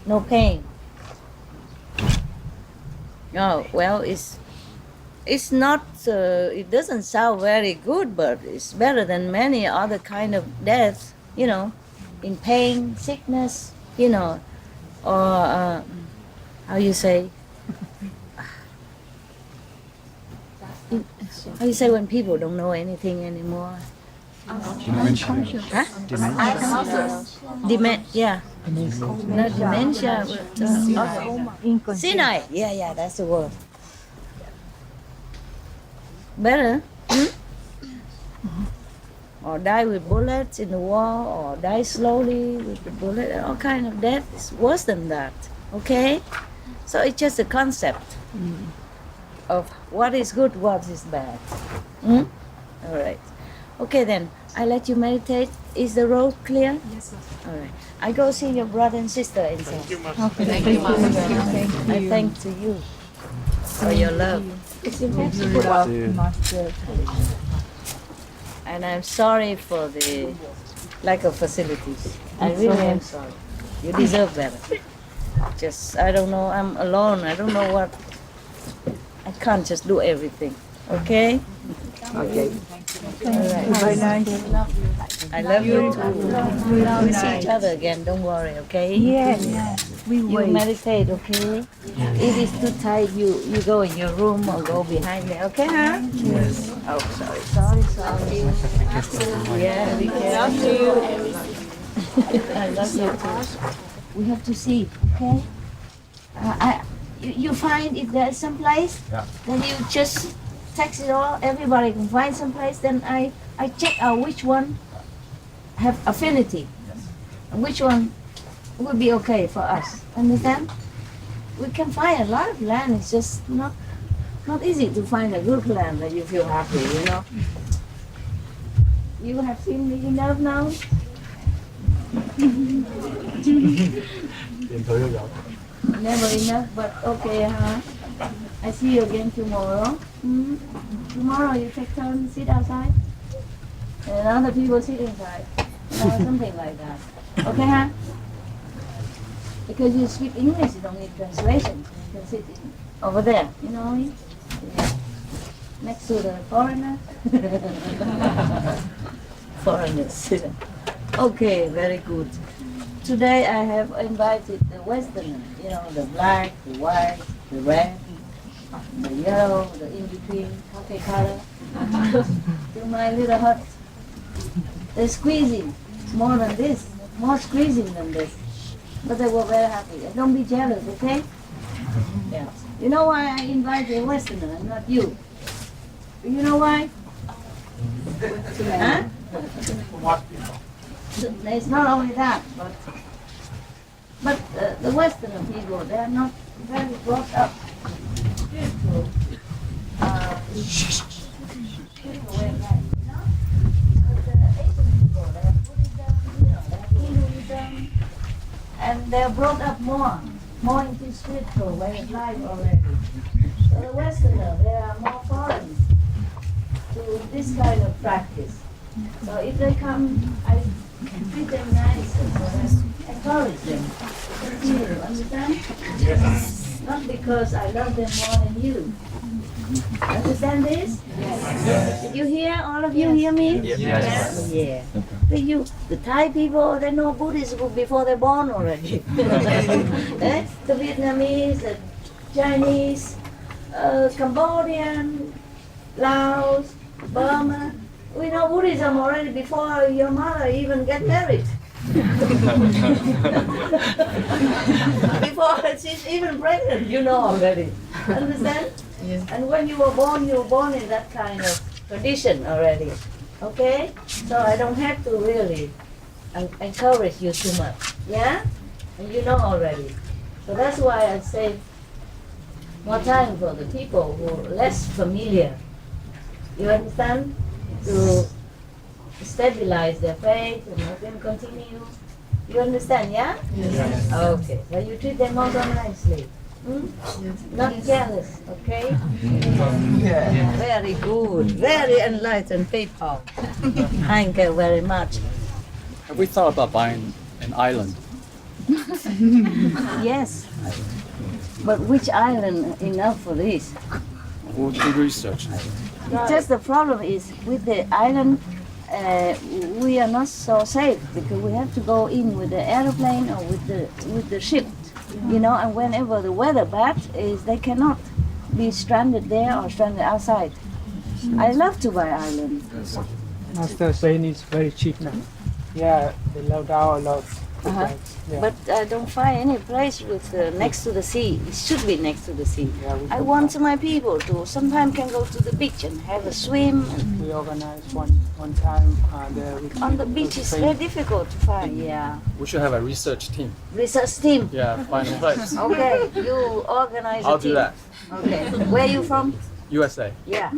No pain. Oh, well, it's not, it doesn't sound very good, but it's better than many other kind of death, you know. in pain, sickness, you know, or how you say? How you say when people don't know anything anymore? Dementia. Huh? Yeah. Not dementia, but senile. Yeah, that's the word. Better? Or die with bullets in the war, or die slowly with the bullet. All kind of death is worse than that. Okay? So it's just a concept of what is good, what is bad. All right. Okay then, I let you meditate. Is the road clear? Yes, sir. All right. I go see your brother and sister inside. Thank you, Master. Okay. Thank you, Master. I thank to you for your love. And I'm sorry for the lack of facilities. I really am sorry. You deserve better. Just, I don't know, I'm alone. I don't know what. I can't just do everything. Okay? Okay. All right. Very nice. I love you too. We'll see each other again. Don't worry, okay? Yes. We You meditate, okay? If it's too tight, you go in your room or go behind there, okay, huh? Yes. Oh, sorry. Yeah, we love you. I love you too. We have to see, okay? You find if there's some place, then you just text it all. Everybody can find some place. Then I check out which one have affinity, and which one would be okay for us. Understand? We can find a lot of land. It's just not easy to find a good land that you feel happy. You know. You have seen me enough now. Never enough, but okay, huh? I see you again tomorrow. Tomorrow you take turn sit outside, and other people sit inside, something like that. Okay, huh? Because you speak English, you don't need translation. You can sit over there, you know, next to the foreigner. Foreigners. Okay, very good. Today I have invited the Westerner, you know, the black, the white, the red, the yellow, the in-between, coffee color, to my little hut. They're squeezing more than this, more squeezing than this. But they were very happy. Don't be jealous, okay? Yeah. You know why I invited a Westerner and not you? You know why? Huh? It's not only that, but the Westerner people, they are not very brought up. And they're brought up more into spiritual way of life already. So the Westerner, they are more foreign to this kind of practice. So if they come, I treat them nice and encourage them. You understand? Yes. Not because I love them more than you. Understand this? Yes. Did you hear? All of you hear me? Yes. Yeah. The Thai people, they know Buddhism before they're born already. The Vietnamese, the Chinese, Cambodian, Laos, Burma. We know Buddhism already before your mother even get married. Before she's even pregnant, you know already. Understand? Yes. And when you were born in that kind of condition already. Okay? So I don't have to really encourage you too much. Yeah? And you know already. So that's why I say more time for the people who are less familiar. You understand? To stabilize their faith and let them continue. You understand, yeah? Yes. Okay. So you treat them also nicely. Yes. Not jealous, okay? Yeah. Very good. Very enlightened people. Thank you very much. Have we thought about buying an island? Yes. But which island enough for this? We'll do research. Just the problem is with the island, we are not so safe because we have to go in with the airplane or with the ship, you know. And whenever the weather bad is, they cannot be stranded there or stranded outside. I love to buy island. Master saying it's very cheap now. Yeah, they low down a lot. Yeah. But I don't find any place with next to the sea. It should be next to the sea. Yeah, I want my people to sometimes can go to the beach and have a swim. We organized one time there. On the beach is very difficult to find. Yeah. We should have a research team. Research team. Yeah, find a place. Okay, you organize. I'll a team. do that. Okay. Where are you from? USA. Yeah. I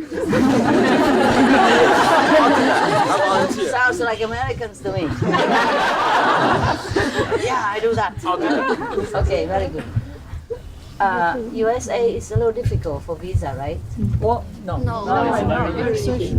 volunteer. Sounds like Americans to me. Yeah, I do that. I'll do that. Okay, very good. USA is a little difficult for visa, right? Well, no.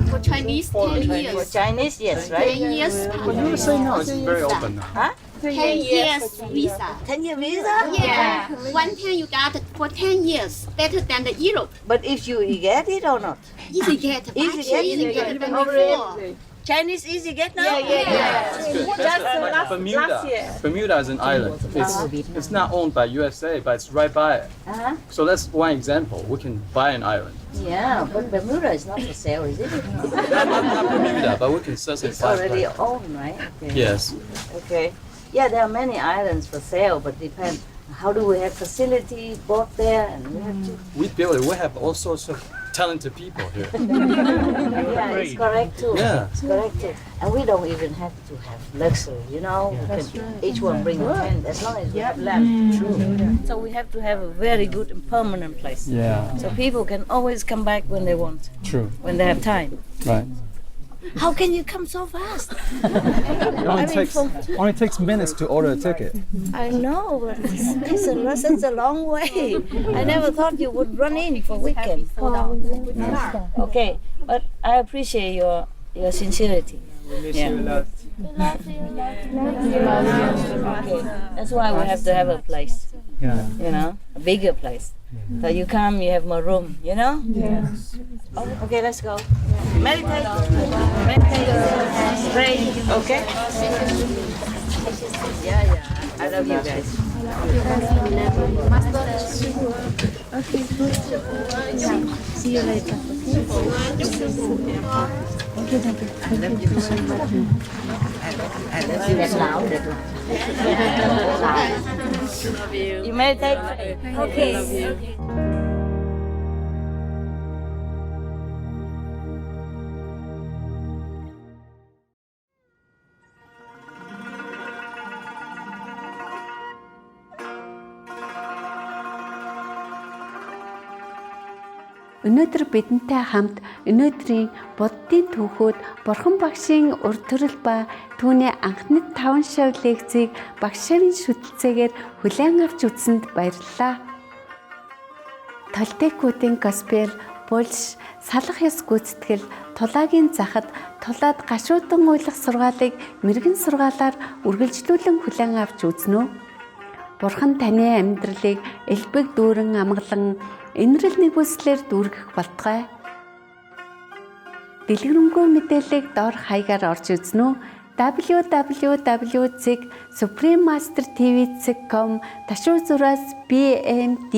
For Chinese, 10 For years. Chinese, yes, right? 10 years. But USA now is very open now. Huh? 10 years visa. 10-year visa? Yeah. One time you got it for 10 years, better than the Europe. But if you get it or not? Easy get. Easy get? Easy get. Even Oh, before. really? Chinese easy get now? That's good. Like Bermuda. last year. Bermuda is an island. It's not owned by USA, but it's right by it. Uh-huh. So that's one example. We can buy an island. Yeah, but Bermuda is not for sale, is it? Not Bermuda, but we can search and It's find. already place. owned, right? Okay. Yes. Okay. Yeah, there are many islands for sale, but depend. How do we have facility bought there, and we have to. We build it. We have all sorts of talented people here. Yeah, it's correct too. Yeah. It's correct too. And we don't even have to have luxury, you know. We can each one bring a tent as long as we have land. True. So we have to have a very good and permanent place. Yeah. So people can always come back when they want, True. when they have time. Right. How can you come so fast? It only takes minutes to order a ticket. I know, but it's a long way. I never thought you would run in for weekend. Okay, but I appreciate your sincerity. We miss you a lot. Okay, that's why we have to have a place. Yeah. You know, a bigger place. So you come, you have more room. You know. Yes. Oh, okay, let's go. Meditate. Meditate. Pray. Okay. Yeah. I love you guys. Okay, good. See you later. Okay, thank you. I love you so much. I love you loud. You meditate. Okay. Өнөөдөр бидэнтэй хамт өнөөдрийн буддийн түүхүүд Бурхан багшийн ур төрөл ба түүний анхны 5 шав лекцийг багшийн шүтэлцээгээр хүлээн авч үзсэнд баярлалаа. Толтекуудын госпел, Польш, салах ёс гүйцэтгэл, тулаагийн захад тулаад гашуудан уйлах сургаалыг мэрэгэн сургаалаар үргэлжлүүлэн хүлээн авч үзнэ үү? Бурхан таны амьдралыг элбэг дүүрэн амгалан инрэл нэгүслэр дүүргэх болтугай. Дэлгэрэнгүй мэдээллийг доор хаягаар орж үзнэ үү? www.suprememastertv.com / BMD